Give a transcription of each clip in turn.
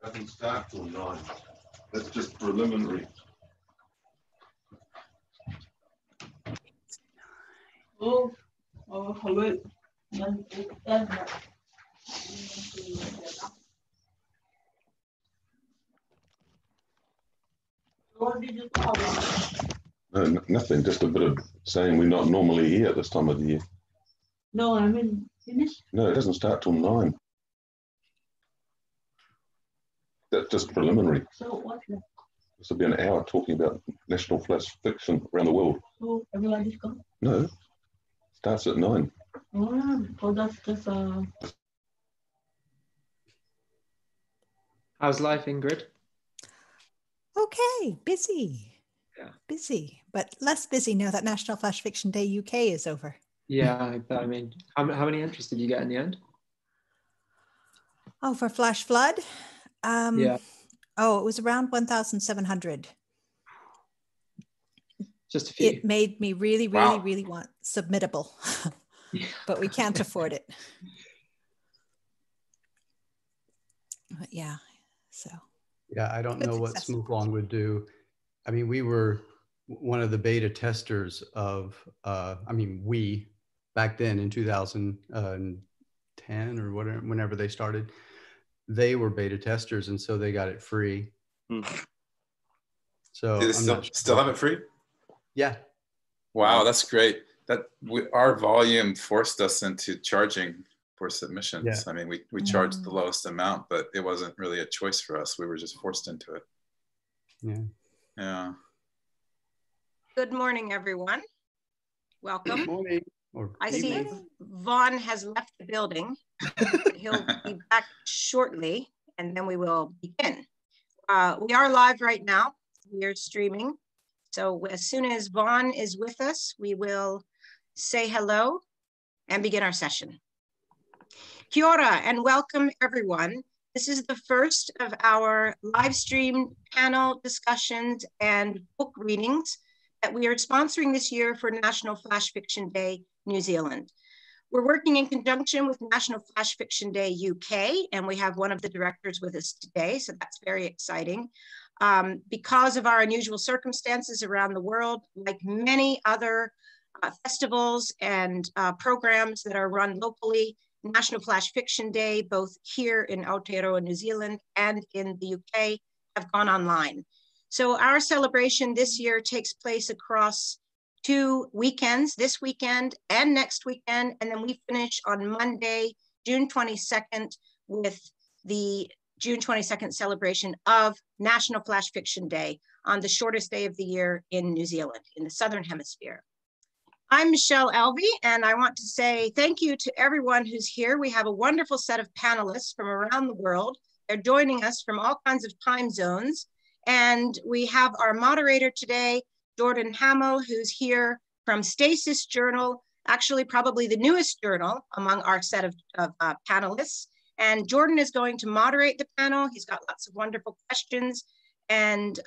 Doesn't start till 9. That's just preliminary. Hello. What did you call it? No, nothing, just a bit of saying we're not normally here at this time of the year. No, I mean, finished. No, it doesn't start till 9. That's just preliminary. So what? This will be an hour talking about national flash fiction around the world. So everybody's gone? No, starts at 9. Oh, that's just How's life, Ingrid? Okay, busy. Yeah. Busy, but less busy now that National Flash Fiction Day UK is over. Yeah, I mean, how many entries did you get in the end? Oh, for Flash Flood? Yeah. Oh, it was around 1,700. Just a few. It made me really, really, really want submittable, but we can't afford it. But yeah, so. Yeah, I don't know what Smooth would do. I mean, we were one of the beta testers of, we back then in 2010 or whatever, whenever they started, they were beta testers, and so they got it free. So do they still have it free? Yeah. Wow, that's great. Our volume forced us into charging for submissions. Yeah. I mean, we charged the lowest amount, but it wasn't really a choice for us. We were just forced into it. Yeah. Yeah. Good morning, everyone. Welcome. Good morning. I see Vaughn has left the building. But he'll be back shortly, and then we will begin. We are live right now. We are streaming. So as soon as Vaughn is with us, we will say hello and begin our session. Kia ora and welcome, everyone. This is the first of our live stream panel discussions and book readings that we are sponsoring this year for National Flash Fiction Day, New Zealand. We're working in conjunction with National Flash Fiction Day UK, and we have one of the directors with us today, so that's very exciting. Because of our unusual circumstances around the world, like many other festivals and programs that are run locally, National Flash Fiction Day, both here in Aotearoa, New Zealand, and in the UK, have gone online. So our celebration this year takes place across 2 weekends, this weekend and next weekend, and then we finish on Monday, June 22nd, with the June 22nd celebration of National Flash Fiction Day on the shortest day of the year in New Zealand, in the Southern Hemisphere. I'm Michelle Elvey, and I want to say thank you to everyone who's here. We have a wonderful set of panelists from around the world. They're joining us from all kinds of time zones. And we have our moderator today, Jordan Hamill, who's here from Stasis Journal, actually probably the newest journal among our set of panelists. And Jordan is going to moderate the panel. He's got lots of wonderful questions, and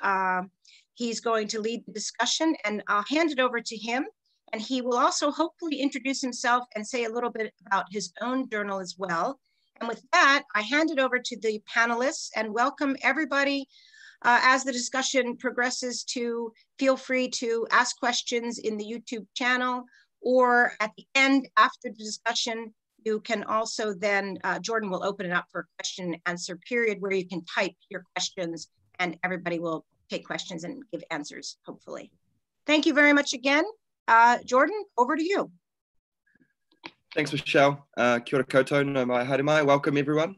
he's going to lead the discussion, and I'll hand it over to him. And he will also hopefully introduce himself and say a little bit about his own journal as well. And with that, I hand it over to the panelists and welcome everybody. As the discussion progresses, to feel free to ask questions in the YouTube channel, or at the end after the discussion, you can also then, Jordan will open it up for a question and answer period where you can type your questions and everybody will take questions and give answers, hopefully. Thank you very much again. Jordan, over to you. Thanks, Michelle. Kia ora koutou, no mai haere mai. Welcome, everyone.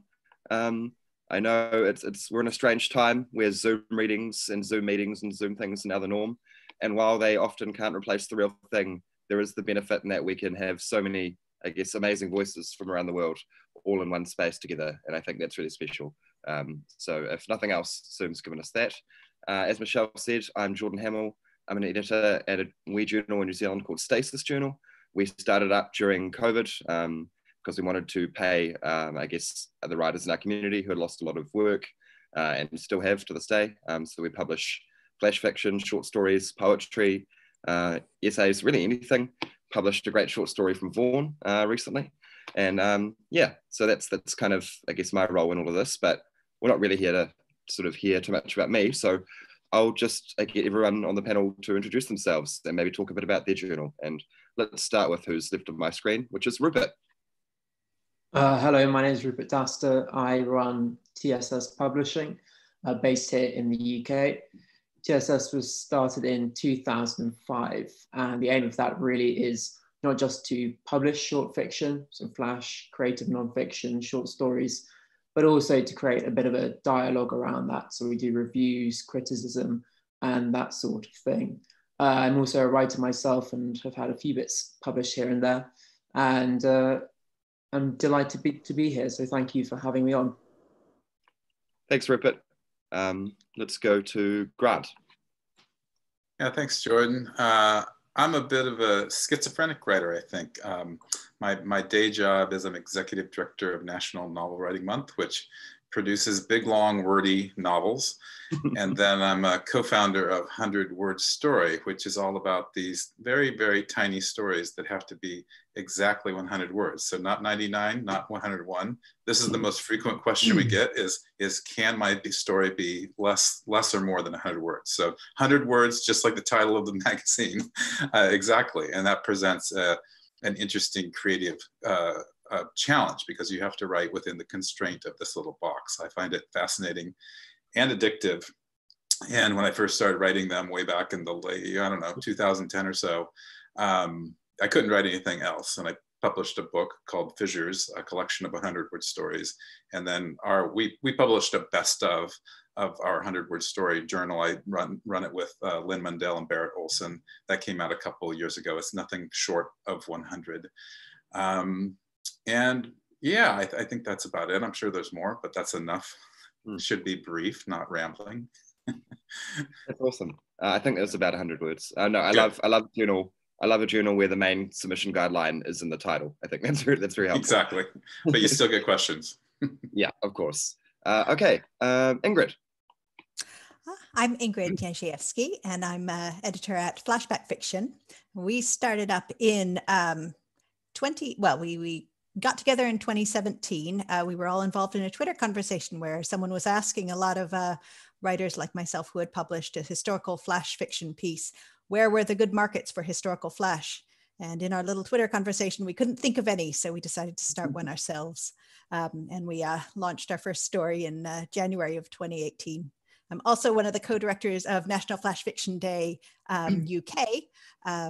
I know we're in a strange time where Zoom readings and Zoom meetings and Zoom things are now the norm. And while they often can't replace the real thing, there is the benefit in that we can have so many, I guess, amazing voices from around the world all in one space together. And I think that's really special. So if nothing else, Zoom's given us that. As Michelle said, I'm Jordan Hamill. I'm an editor at a wee journal in New Zealand called Stasis Journal. We started up during COVID because we wanted to pay, I guess, the writers in our community who had lost a lot of work and still have to this day. So we publish flash fiction, short stories, poetry, essays, really anything. Published a great short story from Vaughan recently. And yeah, so that's kind of, I guess, my role in all of this. But we're not really here to sort of hear too much about me. So I'll just get everyone on the panel to introduce themselves and maybe talk a bit about their journal. And let's start with who's left of my screen, which is Rupert. Hello, my name is Rupert Daster. I run TSS Publishing, based here in the UK. TSS was started in 2005, and the aim of that really is not just to publish short fiction, so flash, creative nonfiction, short stories, but also to create a bit of a dialogue around that. So we do reviews, criticism, and that sort of thing. I'm also a writer myself and have had a few bits published here and there. And I'm delighted to be here. So thank you for having me on. Thanks, Rupert. Let's go to Grant. Yeah, thanks, Jordan. I'm a bit of a schizophrenic writer, I think. My day job is I'm executive director of National Novel Writing Month, which produces big, long, wordy novels. And then I'm a co-founder of 100 Word Story, which is all about these very, very tiny stories that have to be exactly 100 words. So not 99, not 101. This is the most frequent question we get is can my story be less or more than 100 words? So 100 words, just like the title of the magazine, exactly. And that presents an interesting creative challenge because you have to write within the constraint of this little box. I find it fascinating and addictive. And when I first started writing them way back in the late, 2010 or so, I couldn't write anything else. And I published a book called Fissures, a collection of 100-word stories. And then we published a best of our 100-word story journal. I run it with Lynn Mundell and Barrett Olson. That came out a couple of years ago. It's nothing short of 100. And yeah, I think that's about it. I'm sure there's more, but that's enough. Should be brief, not rambling. That's awesome. I think it was about 100 words. No, I love a journal. I love a journal where the main submission guideline is in the title. I think that's very helpful. Exactly, but you still get questions. Yeah, of course. Okay, Ingrid. I'm Ingrid Jędrzejewski, and I'm editor at Flashback Fiction. We started up in we got together in 2017. We were all involved in a Twitter conversation where someone was asking a lot of writers like myself who had published a historical flash fiction piece, where were the good markets for historical flash? And in our little Twitter conversation, we couldn't think of any, so we decided to start one ourselves. And we launched our first story in January of 2018. I'm also one of the co-directors of National Flash Fiction Day UK,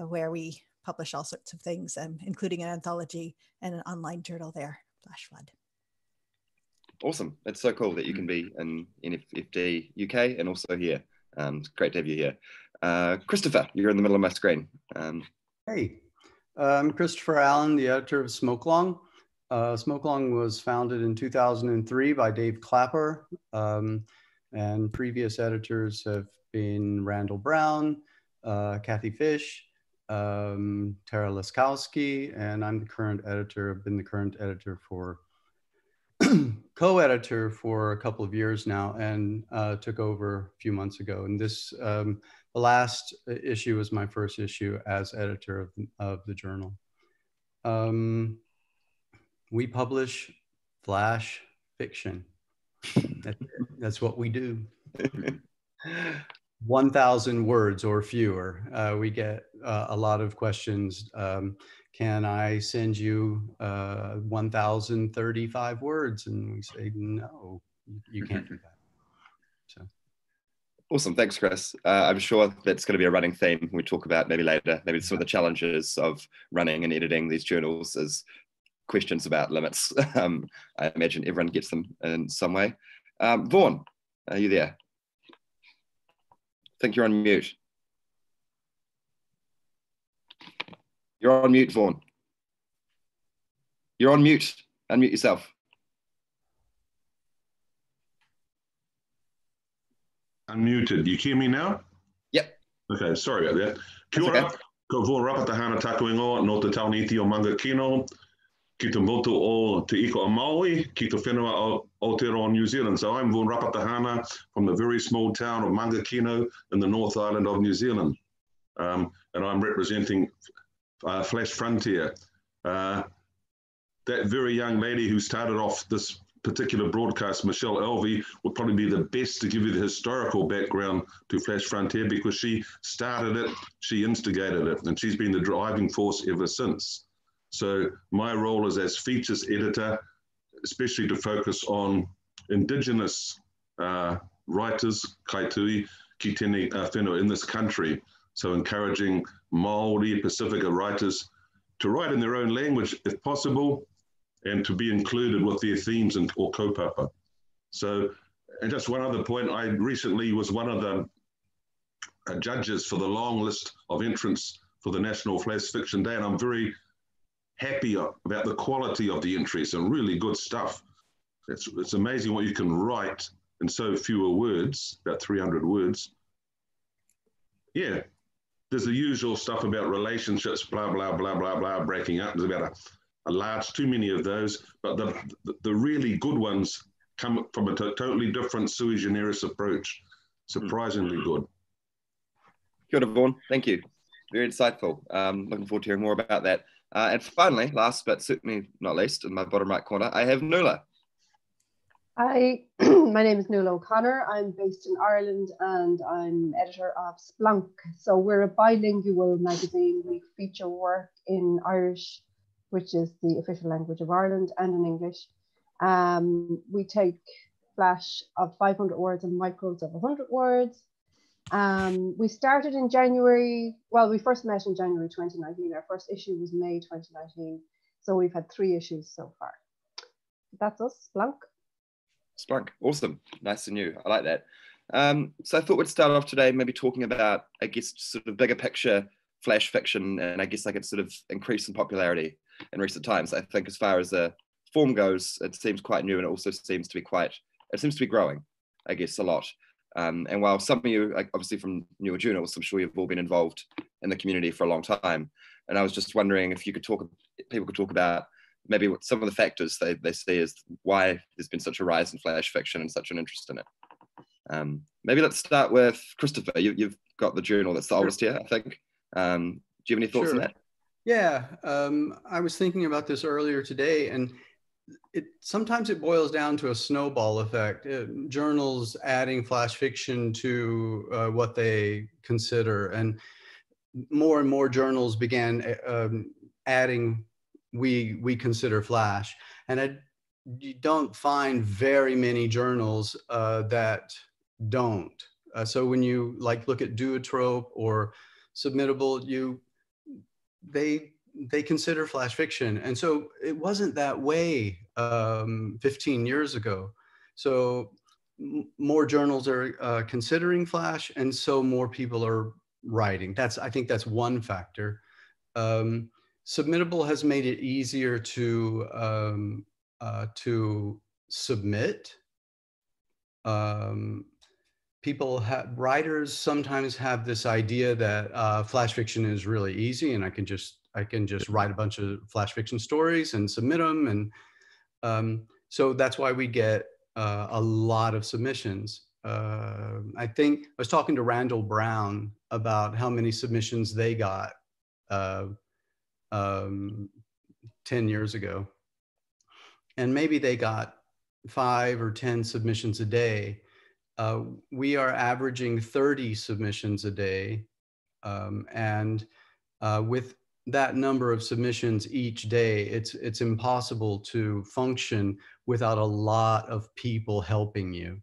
where we publish all sorts of things, including an anthology and an online journal there, Flash Flood. Awesome. It's so cool that you can be in NFFD UK and also here. It's great to have you here. Christopher, you're in the middle of my screen. Hey, I'm Christopher Allen, the editor of Smokelong. Smokelong was founded in 2003 by Dave Clapper, and previous editors have been Randall Brown, Kathy Fish, Tara Laskowski, and I'm the current editor. I've been the current editor for co-editor for a couple of years now, and took over a few months ago. And this, the last issue was my first issue as editor of the journal. We publish flash fiction. That's what we do. 1,000 words or fewer. We get a lot of questions. Can I send you 1,035 words? And we say, no, you can't do that. So. Awesome, thanks, Chris. I'm sure that's going to be a running theme we talk about maybe later. Maybe some of the challenges of running and editing these journals is questions about limits. I imagine everyone gets them in some way. Vaughan, are you there? I think you're on mute. You're on mute, Vaughan. You're on mute. Unmute yourself. Unmuted. You hear me now? Yep. Okay, sorry about that. Kia ora, ko Vaughan Rapatahana taku ingoa no te tauniti o manga kino, ki te motu o te iko o Maui, ki te whenua o Aotearoa, New Zealand. So I'm Vaughan Rapatahana from the very small town of Mangakino in the North Island of New Zealand. And I'm representing Flash Frontier. That very young lady who started off this particular broadcast, Michelle Elvey, would probably be the best to give you the historical background to Flash Frontier, because she started it, she instigated it, and she's been the driving force ever since. So my role is as features editor, especially to focus on Indigenous writers, kaitui, ki tēnei whenua in this country. So encouraging Māori, Pacifica writers to write in their own language if possible, and to be included with their themes or kaupapa. So, and just one other point, I recently was one of the judges for the long list of entrants for the National Flash Fiction Day, and I'm very happy about the quality of the entries and really good stuff. It's amazing what you can write in so fewer words, about 300 words. Yeah, there's the usual stuff about relationships, blah, blah, blah, blah, blah, breaking up. There's about a large, too many of those, but the really good ones come from a totally different sui generis approach. Surprisingly good. Kia ora, Vaughan. Thank you. Very insightful. Looking forward to hearing more about that. And finally, last but certainly not least, in my bottom right corner, I have Nuala. Hi, my name is Nuala O'Connor. I'm based in Ireland and I'm editor of Splunk. So we're a bilingual magazine. We feature work in Irish, which is the official language of Ireland, and in English. We take flash of 500 words and micros of 100 words. We started in January, well, we first met in January 2019. Our first issue was May 2019. So we've had 3 issues so far. That's us, Splunk. Splunk, awesome, nice and new, I like that. So I thought we'd start off today maybe talking about, I guess, sort of bigger picture flash fiction, and I guess like it's sort of increased in popularity in recent times. I think as far as the form goes, it seems quite new, and it also seems to be growing, I guess, a lot. And while some of you, like obviously from newer journals, I'm sure you've all been involved in the community for a long time. And I was just wondering if people could talk about maybe what some of the factors they see as why there's been such a rise in flash fiction and such an interest in it. Maybe let's start with Christopher. You've got the journal that's the oldest here, I think. Do you have any thoughts on that? Yeah, I was thinking about this earlier today, and sometimes it boils down to a snowball effect. Journals adding flash fiction to what they consider, and more journals began adding we consider flash, and you don't find very many journals that don't. So when you look at Duotrope or Submittable, they consider flash fiction, and so it wasn't that way 15 years ago. So more journals are considering flash, and so more people are writing. I think that's one factor. Submittable has made it easier to submit. Writers sometimes have this idea that flash fiction is really easy, and I can just write a bunch of flash fiction stories and submit them, and so that's why we get a lot of submissions. I think I was talking to Randall Brown about how many submissions they got 10 years ago, and maybe they got 5 or 10 submissions a day. We are averaging 30 submissions a day, and with that number of submissions each day, it's impossible to function without a lot of people helping you.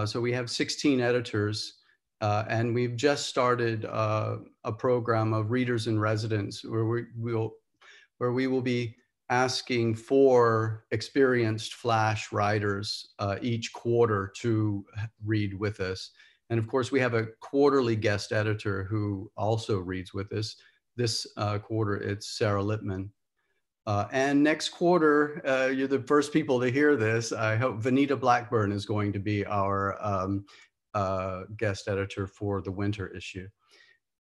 So we have 16 editors, and we've just started a program of readers in residence where we will be asking for experienced flash writers each quarter to read with us. And of course, we have a quarterly guest editor who also reads with us. This quarter, it's Sarah Lippman. And next quarter, you're the first people to hear this. I hope Vanita Blackburn is going to be our guest editor for the winter issue.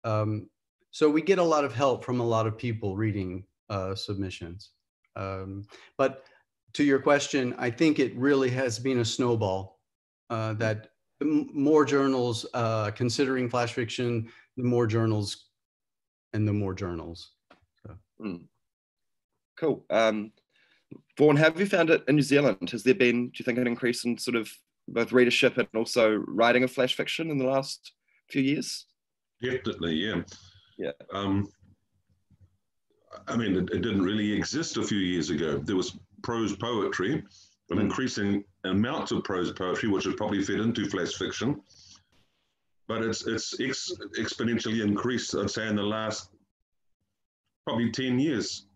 So we get a lot of help from a lot of people reading submissions. But to your question, I think it really has been a snowball that more journals considering flash fiction, the more journals and the more journals. So. Cool. Vaughan, have you found it in New Zealand? Has there been, do you think, an increase in sort of both readership and also writing of flash fiction in the last few years? Definitely, yeah. Yeah. I mean, it didn't really exist a few years ago. There was prose poetry, an increasing amounts of prose poetry, which has probably fed into flash fiction. But it's exponentially increased, I'd say, in the last probably 10 years.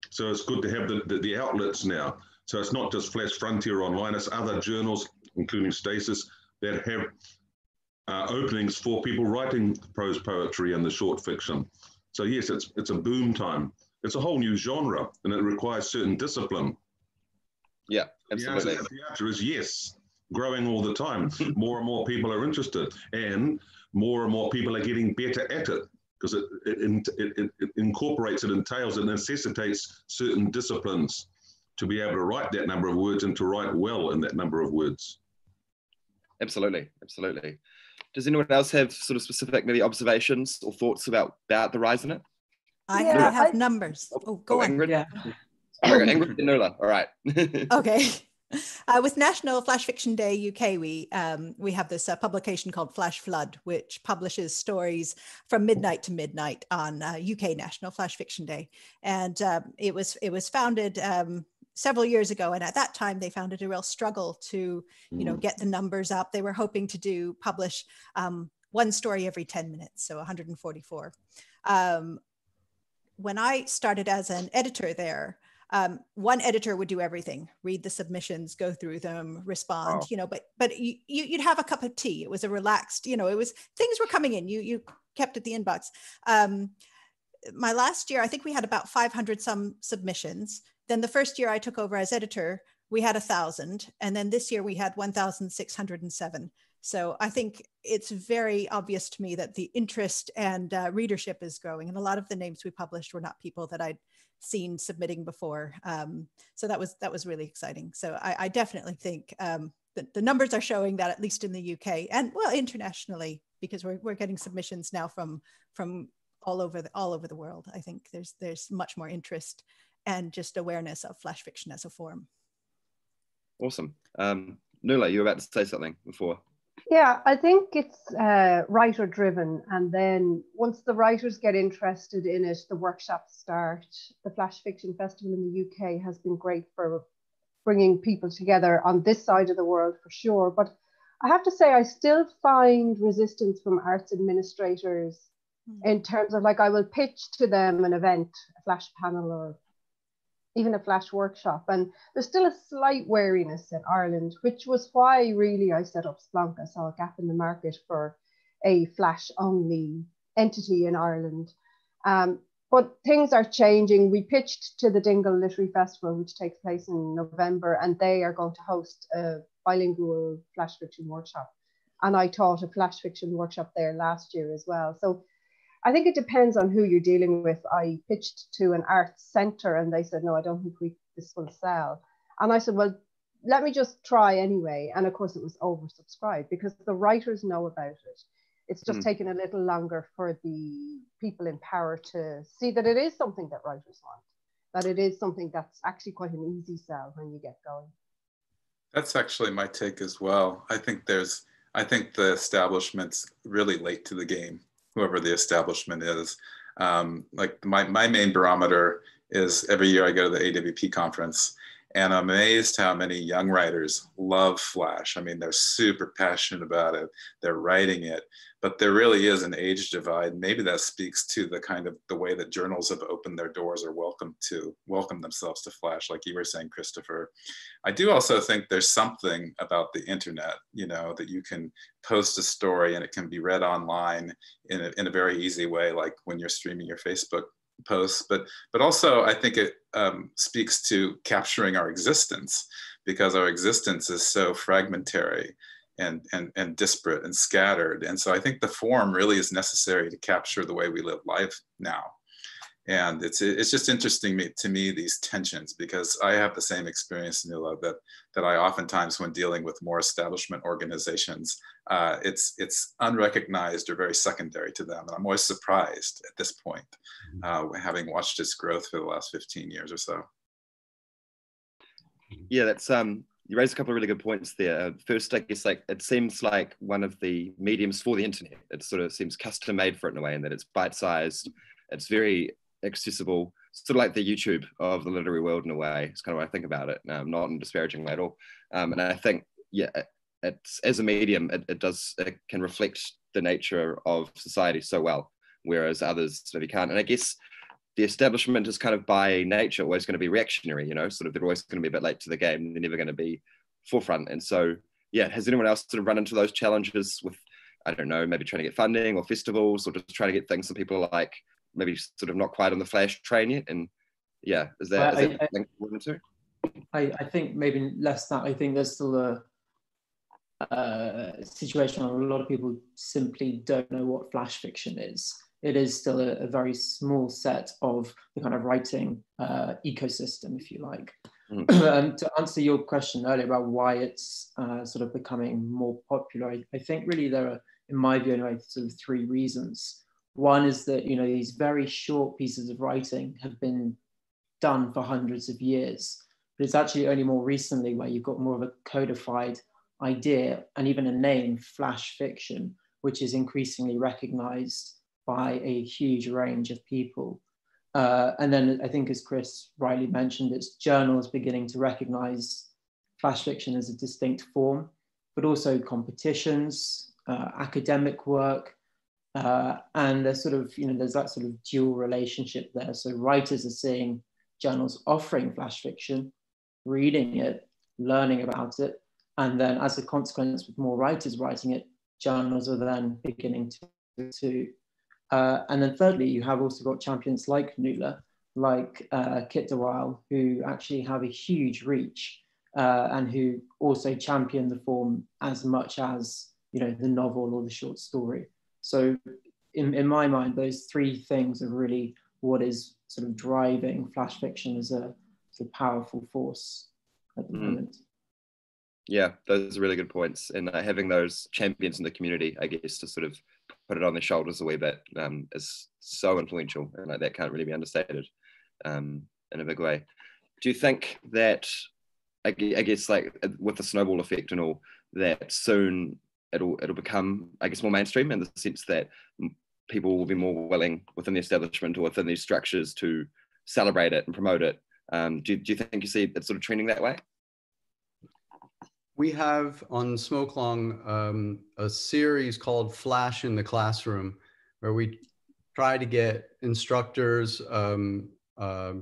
So it's good to have the outlets now. So it's not just Flash Frontier Online, it's other journals, including Stasis, that have openings for people writing prose poetry and the short fiction. So yes, it's a boom time. It's a whole new genre, and it requires certain discipline. Yeah, absolutely. The answer is yes, growing all the time. More and more people are interested, and more people are getting better at it, because it incorporates, it entails, it necessitates certain disciplines to be able to write that number of words and to write well in that number of words. Absolutely, absolutely. Does anyone else have sort of specific maybe observations or thoughts about the rise in it? I have numbers. Oh, go on. Ingrid? Yeah. Okay, Ingrid and Nuala, all right. Okay. With National Flash Fiction Day UK, we have this publication called Flash Flood, which publishes stories from midnight to midnight on UK National Flash Fiction Day. And it was founded several years ago, and at that time they found it a real struggle to get the numbers up. They were hoping to publish one story every 10 minutes, so 144. When I started as an editor there, one editor would do everything: read the submissions, go through them, respond. But you'd have a cup of tea. It was a relaxed, it was, things were coming in. You kept at the inbox. My last year, I think we had about 500 some submissions. Then the first year I took over as editor, we had 1,000, and then this year we had 1,607. So I think it's very obvious to me that the interest and readership is growing, and a lot of the names we published were not people that I'd seen submitting before. So that was really exciting. So I definitely think that the numbers are showing that, at least in the UK and well internationally, because we're getting submissions now from all over the world. I think there's much more interest and just awareness of flash fiction as a form. Awesome. Nuala, you were about to say something before. Yeah, I think it's writer driven, and then once the writers get interested in it, the workshops start. The Flash Fiction Festival in the UK has been great for bringing people together on this side of the world for sure. But I have to say, I still find resistance from arts administrators in terms of, like, I will pitch to them an event, a flash panel, or even a flash workshop, and there's still a slight wariness in Ireland, which was why really I set up Splunk. I saw a gap in the market for a flash only entity in Ireland. But things are changing. We pitched to the Dingle Literary Festival, which takes place in November, and they are going to host a bilingual flash fiction workshop. And I taught a flash fiction workshop there last year as well. So I think it depends on who you're dealing with. I pitched to an arts centre and they said, no, I don't think this will sell. And I said, well, let me just try anyway. And of course it was oversubscribed because the writers know about it. It's just taken a little longer for the people in power to see that it is something that writers want, that it is something that's actually quite an easy sell when you get going. That's actually my take as well. I think the establishment's really late to the game, whoever the establishment is. Like my main barometer is every year I go to the AWP conference, and I'm amazed how many young writers love Flash. I mean, they're super passionate about it. They're writing it, but there really is an age divide. Maybe that speaks to the way that journals have opened their doors or welcome themselves to Flash, like you were saying, Christopher. I do also think there's something about the internet, that you can post a story and it can be read online in a very easy way, like when you're streaming your Facebook posts, but also I think it speaks to capturing our existence, because our existence is so fragmentary and disparate and scattered. And so I think the form really is necessary to capture the way we live life now. And it's just interesting to me, these tensions, because I have the same experience, Nuala, that I oftentimes, when dealing with more establishment organizations, it's unrecognized or very secondary to them. And I'm always surprised at this point, having watched its growth for the last 15 years or so. Yeah, that's you raised a couple of really good points there. First, I guess like it seems like one of the mediums for the internet. It sort of seems custom made for it in a way, in that it's bite-sized, it's very accessible, sort of like the YouTube of the literary world in a way. It's kind of what I think about it, not in a disparaging way at all. And I think, yeah, it's as a medium, it can reflect the nature of society so well, whereas others maybe can't. And I guess the establishment is kind of by nature always going to be reactionary, you know, sort of they're always going to be a bit late to the game. They're never going to be forefront. And so, yeah, has anyone else sort of run into those challenges with, I don't know, maybe trying to get funding or festivals, or just trying to get things that people are like maybe sort of not quite on the Flash train yet? And yeah, is that linked to? I think maybe less that. I think there's still a situation where a lot of people simply don't know what flash fiction is. It is still a very small set of the kind of writing ecosystem, if you like. And to answer your question earlier about why it's sort of becoming more popular, I think really there are, in my view anyway, sort of three reasons. One is that, you know, these very short pieces of writing have been done for hundreds of years, but it's actually only more recently where you've got more of a codified idea and even a name, flash fiction, which is increasingly recognized by a huge range of people. And then I think, as Chris rightly mentioned, it's journals beginning to recognize flash fiction as a distinct form, but also competitions, academic work, and there's sort of, you know, there's that sort of dual relationship there. So writers are seeing journals offering flash fiction, reading it, learning about it, and then as a consequence, with more writers writing it, journals are then beginning to and then thirdly, you have also got champions like Nuala, like Kit de Weil, who actually have a huge reach and who also champion the form as much as, you know, the novel or the short story. So in my mind, those three things are really what is sort of driving flash fiction as a powerful force at the moment. Yeah, those are really good points. And having those champions in the community, I guess, to sort of put it on their shoulders a wee bit is so influential, and like that can't really be understated in a big way. Do you think that, I guess, like with the snowball effect and all, that soon it'll become, I guess, more mainstream in the sense that people will be more willing within the establishment or within these structures to celebrate it and promote it? Do you think you see it sort of trending that way? We have on Smokelong a series called Flash in the Classroom, where we try to get instructors,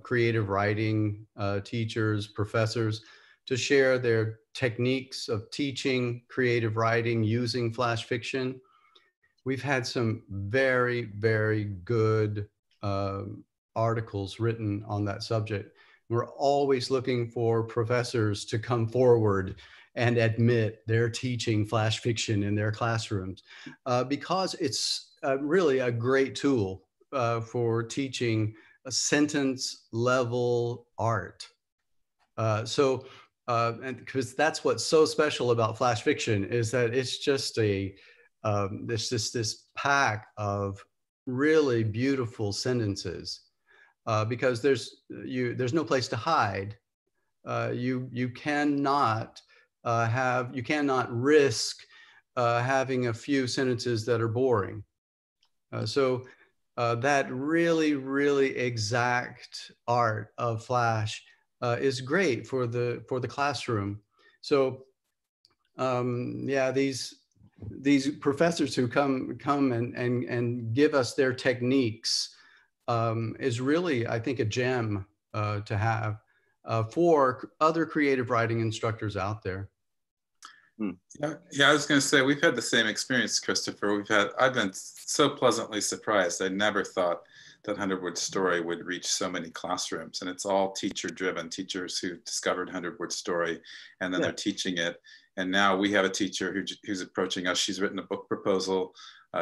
creative writing teachers, professors to share their techniques of teaching creative writing using flash fiction. We've had some very, very good articles written on that subject. We're always looking for professors to come forward and admit they're teaching flash fiction in their classrooms because it's really a great tool for teaching a sentence level art. And because that's what's so special about flash fiction is that it's just this pack of really beautiful sentences because there's no place to hide. You cannot risk having a few sentences that are boring. So that really, really exact art of flash is great for the classroom. So yeah, these professors who come and give us their techniques is really, I think, a gem to have for other creative writing instructors out there. Yeah, I was going to say, we've had the same experience, Christopher. I've been so pleasantly surprised. I never thought that 100-Word Story would reach so many classrooms, and it's all teacher-driven, teachers who discovered 100-Word Story, and then they're teaching it. And now we have a teacher who's approaching us. She's written a book proposal.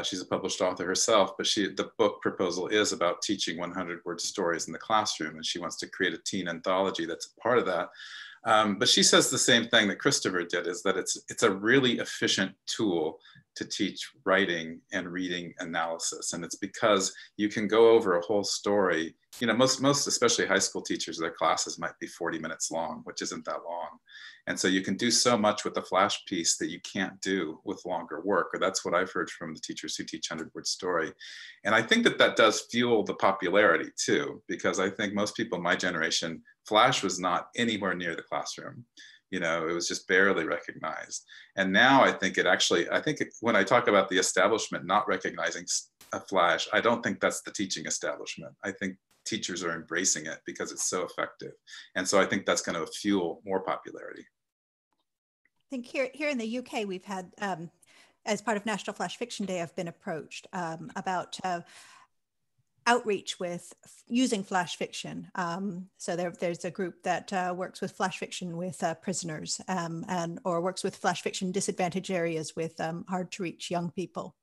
She's a published author herself, but the book proposal is about teaching 100-word stories in the classroom, and she wants to create a teen anthology that's a part of that. But she says the same thing that Christopher did, is that it's a really efficient tool to teach writing and reading analysis. And it's because you can go over a whole story. You know, most especially high school teachers, their classes might be 40 minutes long, which isn't that long. And so you can do so much with a flash piece that you can't do with longer work, or that's what I've heard from the teachers who teach 100-word story. And I think that does fuel the popularity too, because I think most people in my generation, flash was not anywhere near the classroom. You know, it was just barely recognized. And now I think when I talk about the establishment not recognizing a flash, I don't think that's the teaching establishment. I think teachers are embracing it because it's so effective. And so I think that's going to fuel more popularity. I think here in the UK, we've had, as part of National Flash Fiction Day, I've been approached about outreach with using flash fiction. So there's a group that works with flash fiction with prisoners or works with flash fiction disadvantaged areas with hard to reach young people.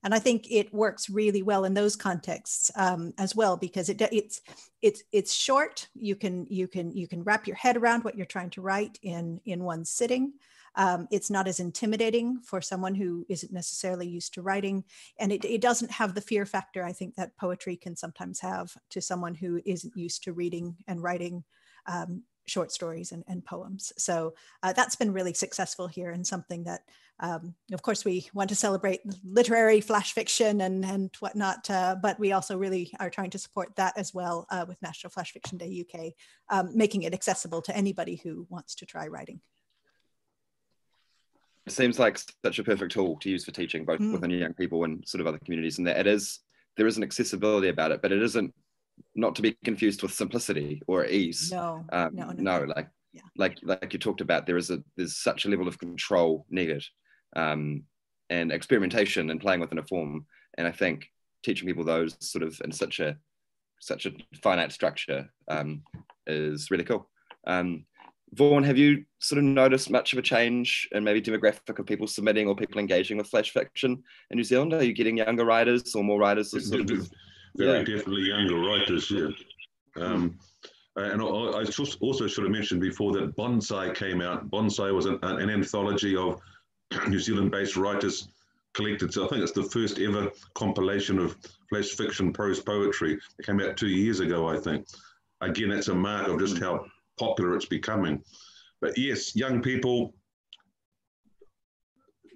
And I think it works really well in those contexts as well, because it's short. You can wrap your head around what you're trying to write in one sitting. It's not as intimidating for someone who isn't necessarily used to writing. And it doesn't have the fear factor, I think, that poetry can sometimes have to someone who isn't used to reading and writing short stories and poems. So that's been really successful here, and something that, of course, we want to celebrate literary flash fiction and whatnot, but we also really are trying to support that as well with National Flash Fiction Day UK, making it accessible to anybody who wants to try writing. It seems like such a perfect tool to use for teaching, both within young people and sort of other communities, and that there is an accessibility about it, but it isn't, not to be confused with simplicity or ease. No, like you talked about, there's such a level of control needed, and experimentation and playing within a form. And I think teaching people those sort of in such a finite structure is really cool. Vaughan, have you sort of noticed much of a change in maybe demographic of people submitting or people engaging with flash fiction in New Zealand? Are you getting younger writers or more writers? Very definitely younger writers, yeah. And I also should have mentioned before that Bonsai came out. Bonsai was an anthology of New Zealand-based writers collected. So I think it's the first ever compilation of flash fiction prose poetry. It came out 2 years ago, I think. Again, that's a mark of just how popular it's becoming. But yes, young people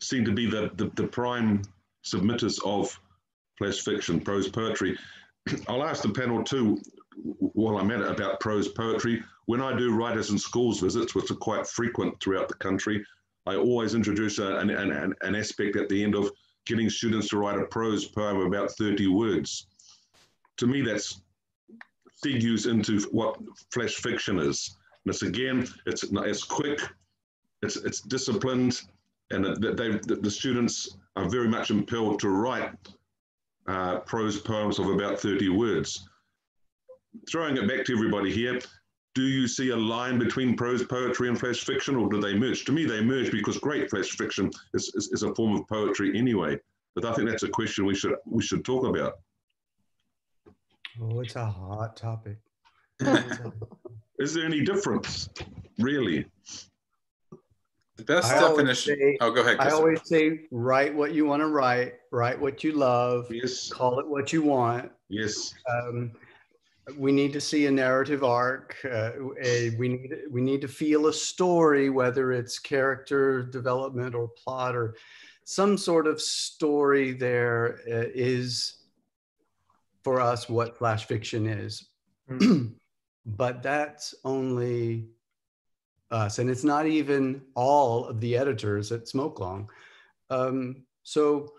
seem to be the prime submitters of flash fiction, prose poetry. I'll ask the panel too, while I'm at it, about prose poetry. When I do writers in schools visits, which are quite frequent throughout the country, I always introduce an aspect at the end of getting students to write a prose poem of about 30 words. To me, that's segues into what flash fiction is. And it's quick, it's disciplined, and the students are very much impelled to write prose poems of about 30 words. Throwing it back to everybody here, do you see a line between prose poetry and flash fiction, or do they merge? To me, they merge, because great flash fiction is a form of poetry anyway. But I think that's a question we should talk about. Oh, it's a hot topic. Is there any difference, really? The best definition. Go ahead, Chris. I always say, write what you want to write what you love, yes. Call it what you want. Yes. We need to see a narrative arc. We need to feel a story, whether it's character development or plot or some sort of story. There is, for us, what flash fiction is. But that's only us, and it's not even all of the editors at Smokelong. So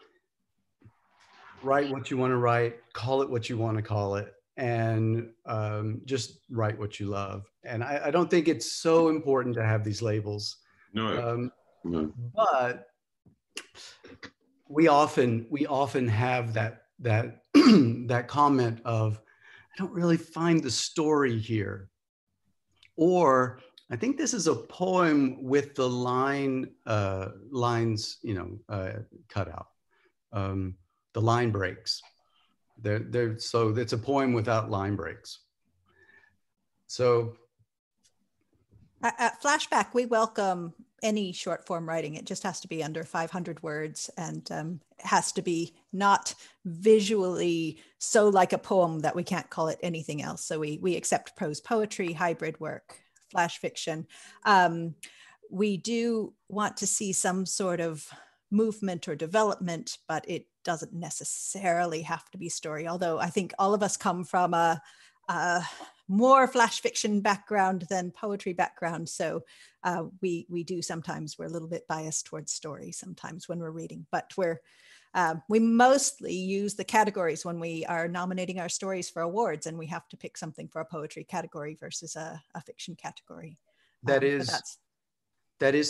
write what you want to write, call it what you want to call it, and just write what you love. And I don't think it's so important to have these labels. No. But we often have that that comment of, I don't really find the story here. Or I think this is a poem with the lines, cut out. The line breaks. So it's a poem without line breaks. So At Flashback, we welcome any short form writing. It just has to be under 500 words and it has to be not visually so like a poem that we can't call it anything else. So we accept prose poetry, hybrid work, flash fiction. We do want to see some sort of movement or development, but it doesn't necessarily have to be story. Although I think all of us come from a more flash fiction background than poetry background. So we do sometimes, we're a little bit biased towards story sometimes when we're reading, but we mostly use the categories when we are nominating our stories for awards, and we have to pick something for a poetry category versus a fiction category. That is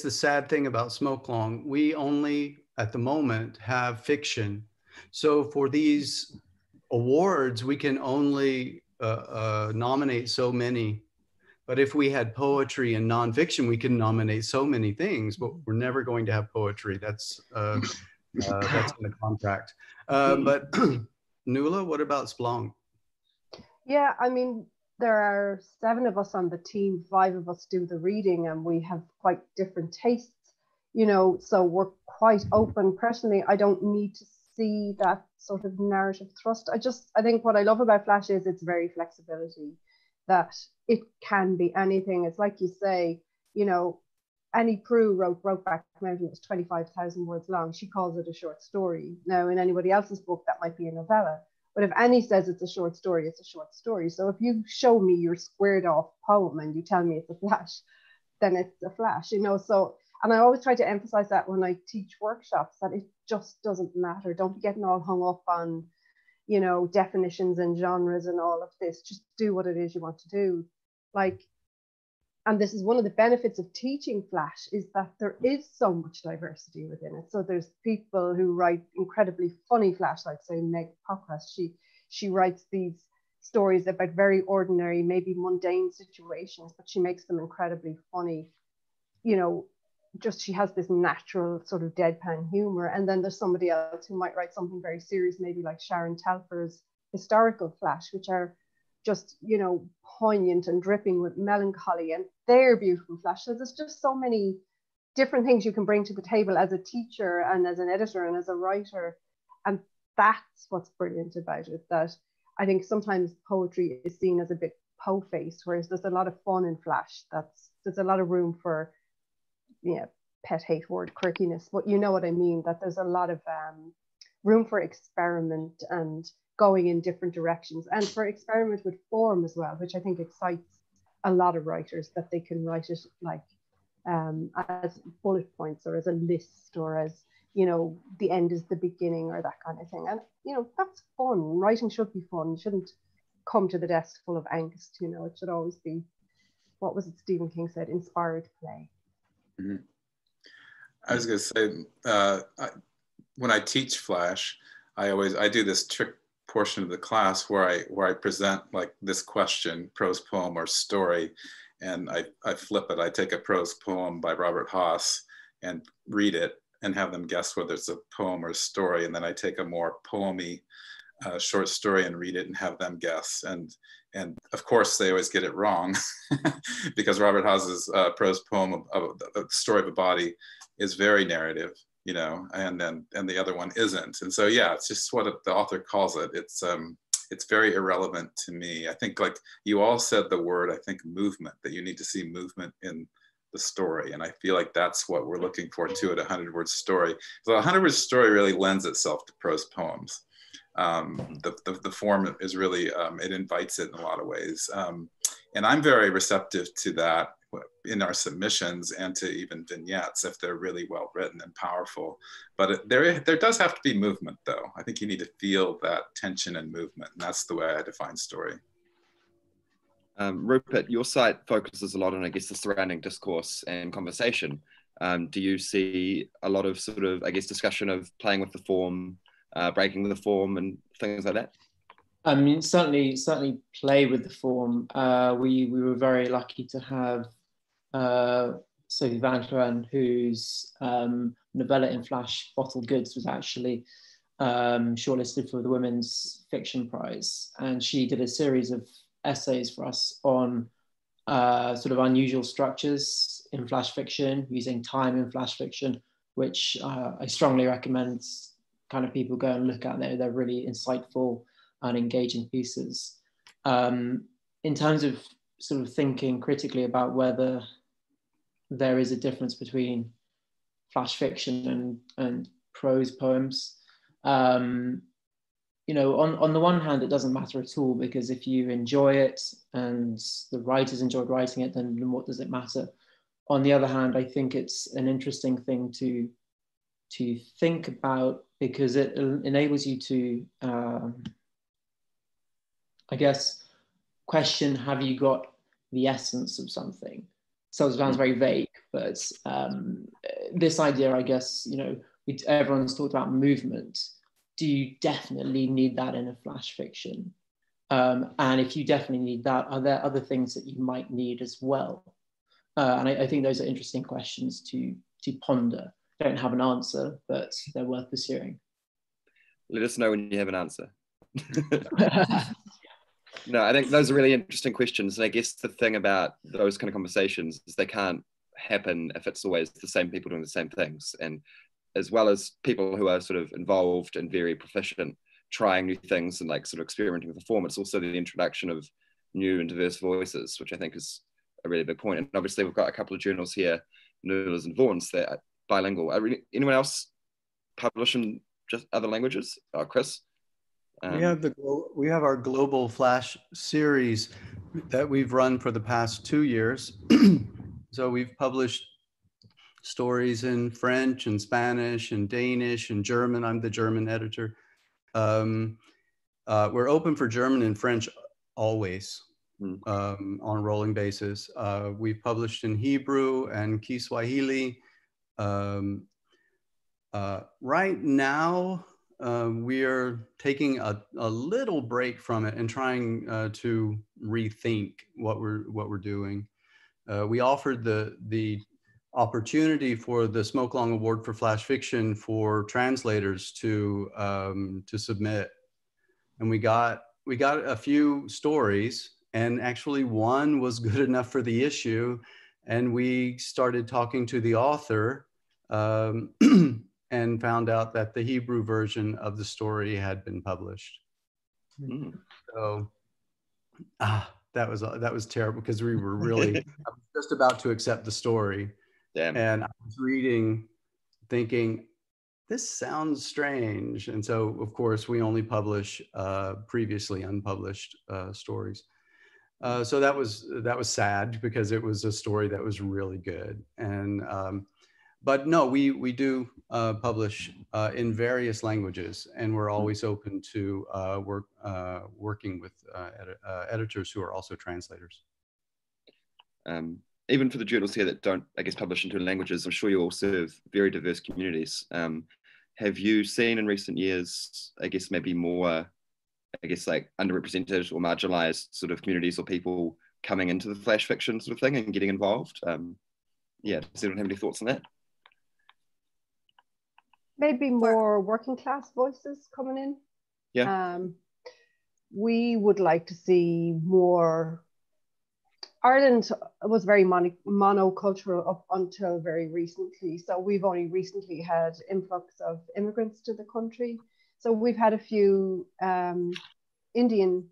the sad thing about Smokelong. We only, at the moment, have fiction. So for these awards, we can only nominate so many. But if we had poetry and nonfiction, we can nominate so many things, but we're never going to have poetry. That's in the contract. But Nuala, what about Splunk? Yeah, I mean, there are 7 of us on the team, 5 of us do the reading, and we have quite different tastes, you know, so we're quite open. Personally, I don't need to see that sort of narrative thrust. I think what I love about Flash is its very flexibility, that it can be anything. It's like you say, you know, Annie Proulx wrote Brokeback Mountain, it was 25,000 words long. She calls it a short story. Now, in anybody else's book, that might be a novella. But if Annie says it's a short story, it's a short story. So if you show me your squared off poem and you tell me it's a flash, then it's a flash, you know. So, and I always try to emphasize that when I teach workshops, that it just doesn't matter. Don't be getting all hung up on, you know, definitions and genres and all of this. Just do what it is you want to do. Like, and this is one of the benefits of teaching Flash, is that there is so much diversity within it. So there's people who write incredibly funny Flash, like say Meg Pockrest. She writes these stories about very ordinary, maybe mundane situations, but she makes them incredibly funny. You know, just she has this natural sort of deadpan humor. And then there's somebody else who might write something very serious, maybe like Sharon Telfer's historical Flash, which are just, you know, poignant and dripping with melancholy, and they're beautiful Flash. So there's just so many different things you can bring to the table as a teacher and as an editor and as a writer. And that's what's brilliant about it, that I think sometimes poetry is seen as a bit po-faced, whereas there's a lot of fun in Flash. There's a lot of room for, yeah, pet hate word quirkiness, but you know what I mean, that there's a lot of room for experiment and going in different directions, and for experiment with form as well, which I think excites a lot of writers, that they can write it like as bullet points or as a list or as, you know, the end is the beginning or that kind of thing. And, you know, that's fun. Writing should be fun. You shouldn't come to the desk full of angst, you know. It should always be, what was it Stephen King said, inspired play. Mm-hmm. I was going to say, when I teach Flash, I do this trick portion of the class where I present like this question, prose poem or story, and I flip it. I take a prose poem by Robert Haas and read it and have them guess whether it's a poem or a story, and then I take a more poemy short story and read it and have them guess, and of course they always get it wrong because Robert Haas's prose poem of the story of a body is very narrative, you know, and the other one isn't. And so, yeah, it's just what the author calls it. It's very irrelevant to me. I think, like you all said the word, I think movement, that you need to see movement in the story. And I feel like that's what we're looking for too at a 100-word story. So a 100-word story really lends itself to prose poems. The form is really, it invites it in a lot of ways. And I'm very receptive to that in our submissions and to even vignettes if they're really well written and powerful. But there does have to be movement though. I think you need to feel that tension and movement, and that's the way I define story. Rupert, your site focuses a lot on, I guess, the surrounding discourse and conversation. Do you see a lot of sort of, I guess, discussion of playing with the form, breaking the form and things like that? I mean, certainly play with the form. We were very lucky to have Sophie Van Hoorn, whose novella in Flash, Bottled Goods, was actually shortlisted for the Women's Fiction Prize. And she did a series of essays for us on sort of unusual structures in flash fiction, using time in flash fiction, which I strongly recommend kind of people go and look at. They're really insightful and engaging pieces. In terms of sort of thinking critically about whether there is a difference between flash fiction and prose poems, you know, on the one hand, it doesn't matter at all, because if you enjoy it and the writers enjoyed writing it, then what does it matter? On the other hand, I think it's an interesting thing to think about, because it enables you to, I guess, question, have you got the essence of something? So it sounds very vague, but this idea, I guess, you know, everyone's talked about movement. Do you definitely need that in a flash fiction? And if you definitely need that, are there other things that you might need as well? And I think those are interesting questions to ponder. Don't have an answer, but they're worth pursuing. Let us know when you have an answer. No, I think those are really interesting questions. And I guess the thing about those kind of conversations is they can't happen if it's always the same people doing the same things. And as well as people who are sort of involved and very proficient, trying new things and like sort of experimenting with the form, it's also the introduction of new and diverse voices, which I think is a really big point. And obviously we've got a couple of journals here, Noula's and Vaughan's, that are bilingual. Anyone else publish in just other languages? Chris? We have our Global Flash series that we've run for the past 2 years. So we've published stories in French and Spanish and Danish and German. I'm the German editor. We're open for German and French always, on a rolling basis. We've published in Hebrew and Kiswahili. Right now, we are taking a little break from it and trying to rethink what we're doing. We offered the opportunity for the Smoke Long Award for Flash Fiction for translators to submit, and we got a few stories, and actually one was good enough for the issue, and we started talking to the author. And found out that the Hebrew version of the story had been published. So that was terrible, because we were really I was just about to accept the story. Damn. And I was reading, thinking, this sounds strange. And so, of course, we only publish previously unpublished stories. So that was sad, because it was a story that was really good. And but no, we do publish in various languages, and we're always open to working with editors who are also translators. Even for the journals here that don't, I guess, publish in two languages, I'm sure you all serve very diverse communities. Have you seen in recent years, I guess, maybe more, I guess, like underrepresented or marginalized sort of communities or people coming into the flash fiction sort of thing and getting involved? Yeah, does anyone have any thoughts on that? Maybe more working class voices coming in. Yeah. We would like to see more. Ireland was very monocultural up until very recently. So we've only recently had influx of immigrants to the country. So we've had a few Indian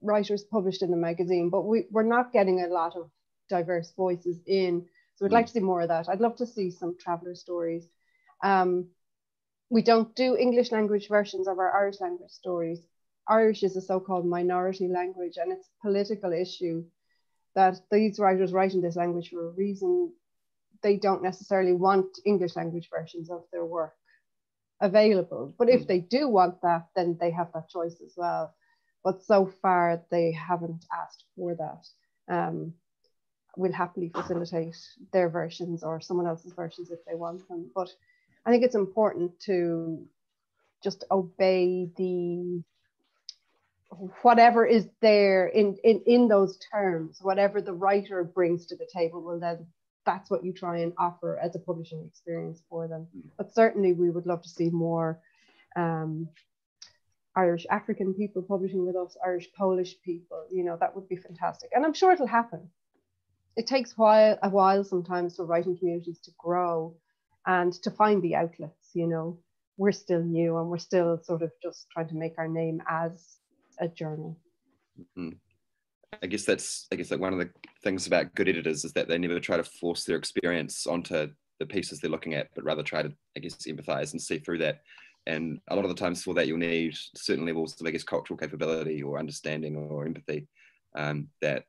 writers published in the magazine, but we're not getting a lot of diverse voices in. So we'd like to see more of that. I'd love to see some traveller stories. We don't do English language versions of our Irish language stories. Irish is a so-called minority language, and it's a political issue that these writers write in this language for a reason. They don't necessarily want English language versions of their work available. But if they do want that, then they have that choice as well. But so far, they haven't asked for that. We'll happily facilitate their versions or someone else's versions if they want them. But I think it's important to just obey whatever is there in those terms, whatever the writer brings to the table, well then that's what you try and offer as a publishing experience for them. But certainly we would love to see more Irish African people publishing with us, Irish Polish people, you know, that would be fantastic. And I'm sure it'll happen. It takes a while sometimes for writing communities to grow and to find the outlets, you know. We're still new and we're still sort of just trying to make our name as a journal. Mm-hmm. I guess like one of the things about good editors is that they never try to force their experience onto the pieces they're looking at, but rather try to, I guess, empathize and see through that. And a lot of the times for that, you'll need certain levels of, I guess, cultural capability or understanding or empathy that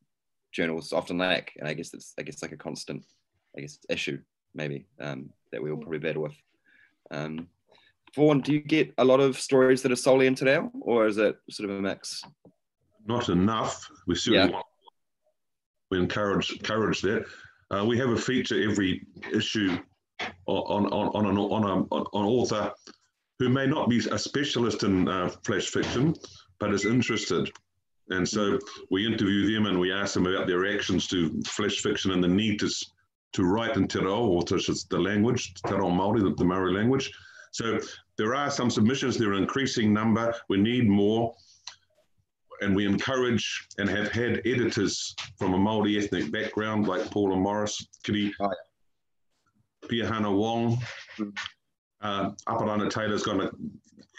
journals often lack. And I guess it's, like a constant, issue maybe that we all probably battle with. Vaughan, do you get a lot of stories that are solely into now, or is it sort of a mix? Not enough. We certainly want, we encourage that. We have a feature every issue on an author who may not be a specialist in flash fiction, but is interested. And so we interview them and we ask them about their reactions to flash fiction and the need to write in te reo, or the language, te reo Māori, the Maori language. So there are some submissions, they're an increasing number, we need more. And we encourage and have had editors from a Māori ethnic background like Paula Morris, Kiri Piahana Wong. Aparana Taylor's going to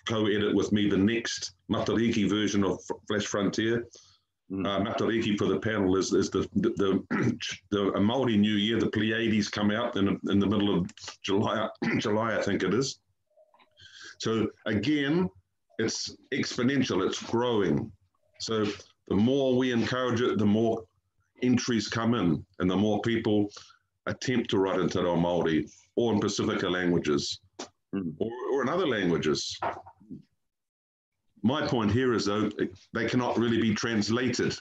co-edit with me the next Matariki version of Flash Frontier. Matariki for the panel is the Māori New Year, the Pleiades come out in the middle of July, I think it is. So again, it's exponential, it's growing. So the more we encourage it, the more entries come in and the more people attempt to write in te reo Māori or in Pacifica languages or in other languages. My point here is, though, they cannot really be translated.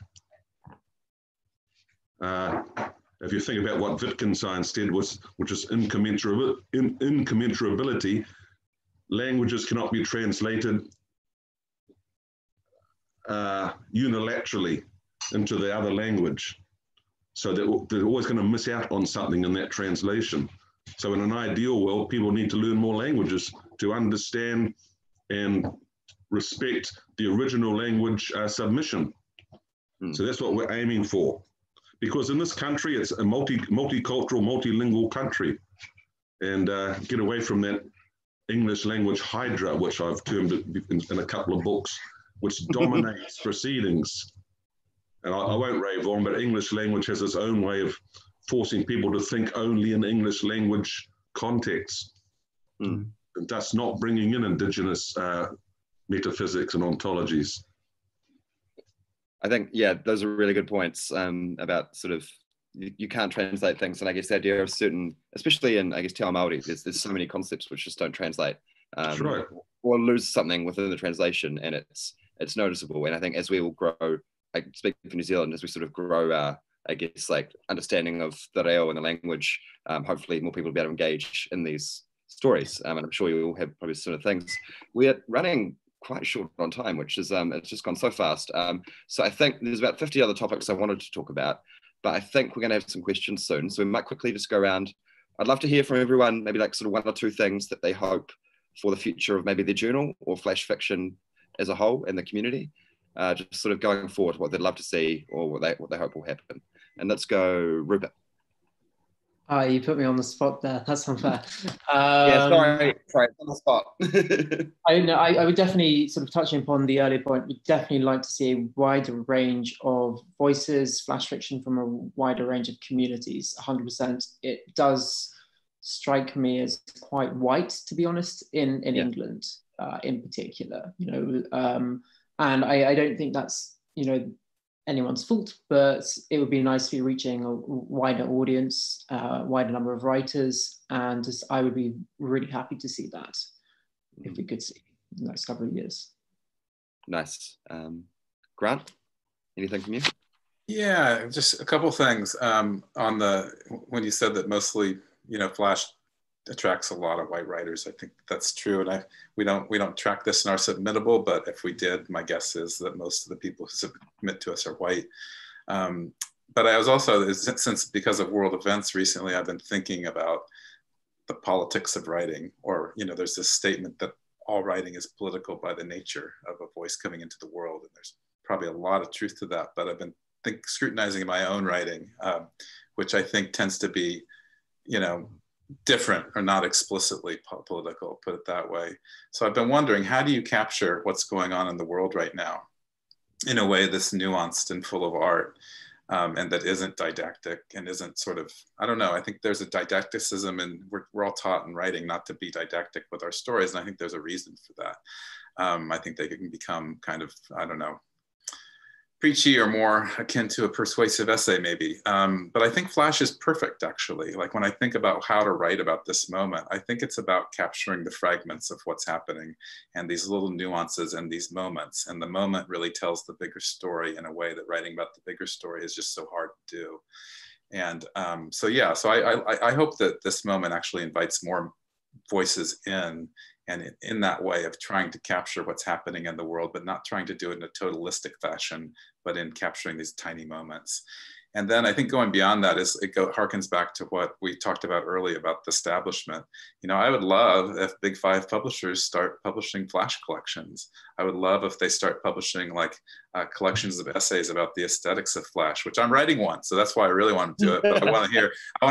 If you think about what Wittgenstein said, which is incommensurability, languages cannot be translated unilaterally into the other language. So they're always going to miss out on something in that translation. So in an ideal world, people need to learn more languages to understand and respect the original language submission. So that's what we're aiming for. Because in this country, it's a multicultural, multilingual country. And get away from that English language hydra, which I've termed it in a couple of books, which dominates proceedings. And I won't rave on, but English language has its own way of forcing people to think only in English language contexts, and thus not bringing in Indigenous metaphysics and ontologies. I think, yeah, those are really good points about sort of, you can't translate things. And I guess the idea of certain, especially in, I guess, Te Ao Māori, there's so many concepts which just don't translate. That's right. Or lose something within the translation, and it's noticeable. And I think as we will grow, I speak for New Zealand, as we sort of grow our, I guess, like understanding of the reo and the language, hopefully more people will be able to engage in these stories. And I'm sure you all have probably similar things. We're running quite short on time, which is, it's just gone so fast. So I think there's about 50 other topics I wanted to talk about, but I think we're going to have some questions soon. So we might quickly just go around. I'd love to hear from everyone, maybe like sort of one or two things that they hope for the future of maybe their journal or flash fiction as a whole in the community. Just sort of going forward, what they'd love to see or what they hope will happen. And let's go, Rupert. You put me on the spot there. That's unfair. Yeah, sorry, on the spot. I would definitely, sort of touching upon the earlier point, we'd definitely like to see a wider range of voices, flash fiction from a wider range of communities, 100%. It does strike me as quite white, to be honest, in England in particular, you know, and I don't think that's, you know, anyone's fault, but it would be nice to be reaching a wider audience, wider number of writers, and just, I would be really happy to see that if we could see in the next couple of years. Nice. Grant, anything from you? Yeah, just a couple of things on when you said that mostly, you know, flash attracts a lot of white writers. I think that's true, and we don't track this in our submittable, but if we did, my guess is that most of the people who submit to us are white. But I was also, because of world events recently, I've been thinking about the politics of writing, or, you know, there's this statement that all writing is political by the nature of a voice coming into the world. And there's probably a lot of truth to that, but I've been scrutinizing my own writing, which I think tends to be, different or not explicitly political, put it that way. So I've been wondering, how do you capture what's going on in the world right now in a way that's nuanced and full of art, and that isn't didactic and isn't sort of, I don't know, I think there's a didacticism, and we're all taught in writing not to be didactic with our stories, and I think there's a reason for that. I think they can become kind of, I don't know, preachy or more akin to a persuasive essay maybe. But I think Flash is perfect, actually. Like when I think about how to write about this moment, I think it's about capturing the fragments of what's happening and these little nuances and these moments. And the moment really tells the bigger story in a way that writing about the bigger story is just so hard to do. And so I hope that this moment actually invites more voices in, and in that way of trying to capture what's happening in the world, but not trying to do it in a totalistic fashion, but in capturing these tiny moments. And then I think going beyond that is, it harkens back to what we talked about earlier about the establishment. I would love if Big Five publishers start publishing Flash collections. I would love if they start publishing like collections of essays about the aesthetics of Flash, which I'm writing one. So that's why I really want to do it. But I want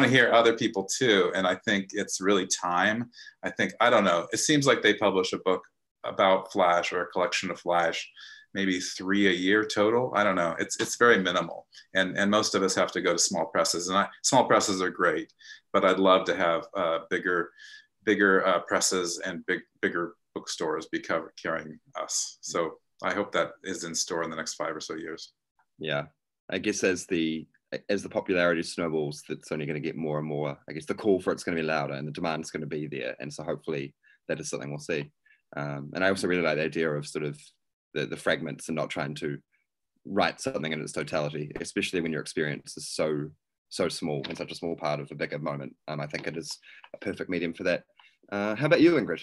to hear other people too. And I think it's really time. I don't know, it seems like they publish a book about Flash or a collection of Flash, maybe 3 a year total. I don't know. It's very minimal, and most of us have to go to small presses, and small presses are great, but I'd love to have bigger presses and bigger bookstores be carrying us. So I hope that is in store in the next 5 or so years. Yeah, I guess as the popularity snowballs, that's only going to get more and more. I guess the call for it's going to be louder, and the demand's going to be there, and so hopefully that is something we'll see. And I also really like the idea of sort of the fragments and not trying to write something in its totality, especially when your experience is so small and such a small part of a bigger moment. I think it is a perfect medium for that. How about you, Ingrid?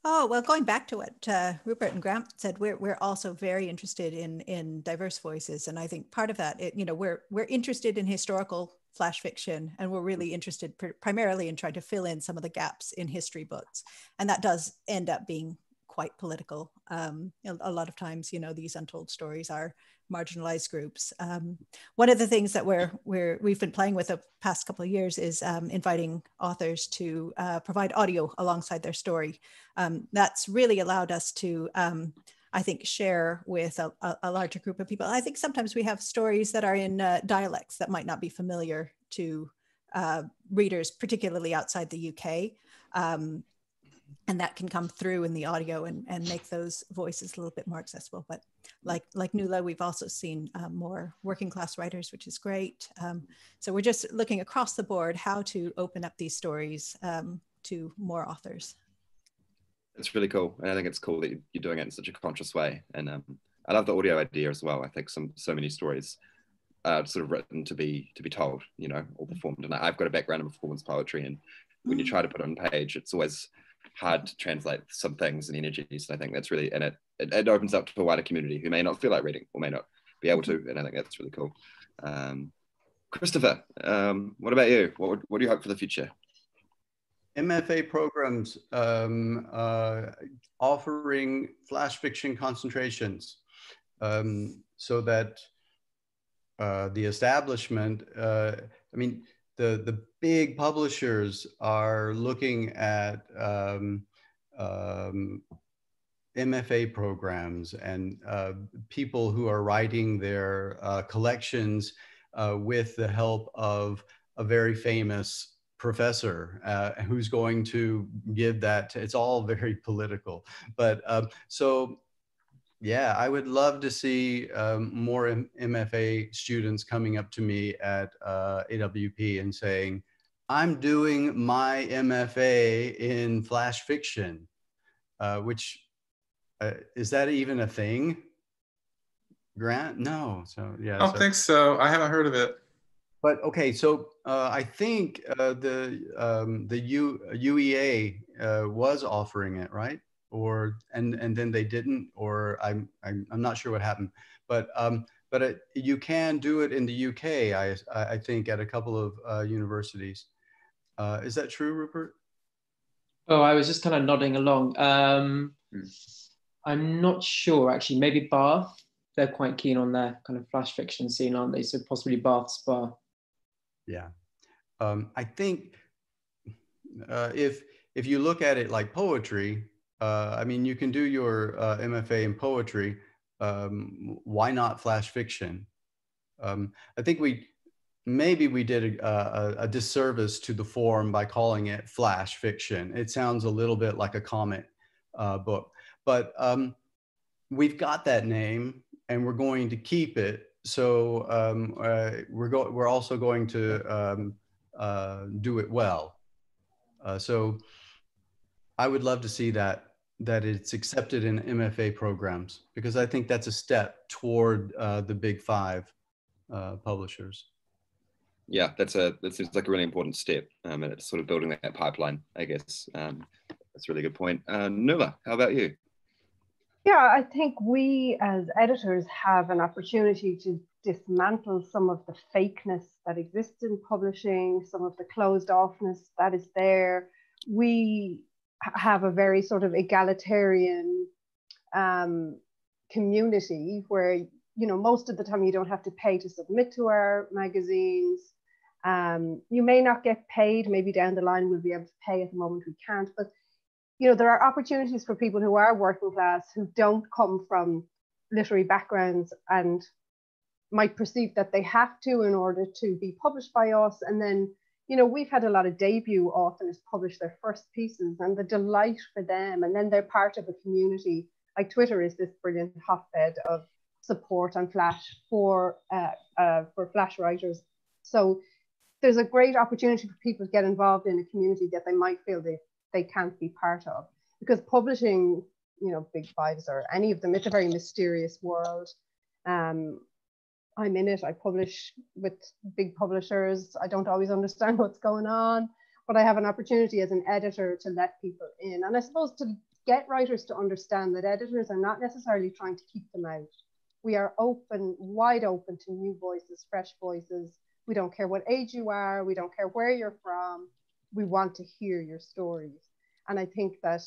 Oh, well, going back to what Rupert and Grant said, we're also very interested in diverse voices. And I think part of that, we're interested in historical flash fiction, and we're really interested primarily in trying to fill in some of the gaps in history books. And that does end up being quite political. A lot of times, these untold stories are marginalized groups. One of the things that we've been playing with the past couple of years is inviting authors to provide audio alongside their story. That's really allowed us to, I think, share with a larger group of people. I think sometimes we have stories that are in dialects that might not be familiar to readers, particularly outside the UK. And that can come through in the audio and make those voices a little bit more accessible. But like Nuala, we've also seen more working class writers, which is great. So we're just looking across the board how to open up these stories to more authors. It's really cool. And I think it's cool that you're doing it in such a conscious way. And I love the audio idea as well. I think so many stories are sort of written to be told, all performed. And I've got a background in performance poetry, and when you try to put it on page, it's always hard to translate some things and energies. And I think that's really, and it opens up to a wider community who may not feel like reading or may not be able to. And I think that's really cool. Christopher, what about you? What do you hope for the future? MFA programs offering flash fiction concentrations so that the establishment, the big publishers are looking at MFA programs and people who are writing their collections with the help of a very famous professor who's going to give that. It's all very political, but so yeah, I would love to see more MFA students coming up to me at AWP and saying, I'm doing my MFA in flash fiction, which is that even a thing? Grant? No. So yeah. I don't think so. I haven't heard of it. But okay, so I think the UEA was offering it, right? And then they didn't, or I'm not sure what happened. But you can do it in the UK, I think, at a couple of universities. Is that true, Rupert? Oh, I was just kind of nodding along. I'm not sure, actually. Maybe Bath. They're quite keen on their kind of flash fiction scene, aren't they? So possibly Bath Spa. Yeah. I think if you look at it like poetry, I mean, you can do your MFA in poetry. Why not flash fiction? I think maybe we did a disservice to the form by calling it flash fiction. It sounds a little bit like a comic book, but we've got that name and we're going to keep it. So we're also going to do it well. So I would love to see that it's accepted in MFA programs, because I think that's a step toward the big 5 publishers. Yeah, that seems like a really important step, and it's sort of building that pipeline, I guess. That's a really good point. Nuala, how about you? Yeah, I think we as editors have an opportunity to dismantle some of the fakeness that exists in publishing, some of the closed offness that is there. We have a very sort of egalitarian community where, you know, most of the time you don't have to pay to submit to our magazines. You may not get paid, maybe down the line we'll be able to pay. At the moment we can't, but you know, there are opportunities for people who are working class, who don't come from literary backgrounds and might perceive that they have to in order to be published by us. And then, you know, we've had a lot of debut authors publish their first pieces, and the delight for them, and then they're part of a community. Like Twitter is this brilliant hotbed of support and flash for flash writers. So there's a great opportunity for people to get involved in a community that they might feel they can't be part of, because publishing, you know, big 5s or any of them, it's a very mysterious world. I'm in it. I publish with big publishers. I don't always understand what's going on, but I have an opportunity as an editor to let people in. And I suppose to get writers to understand that editors are not necessarily trying to keep them out. We are open, wide open to new voices, fresh voices. We don't care what age you are. We don't care where you're from. We want to hear your stories. And I think that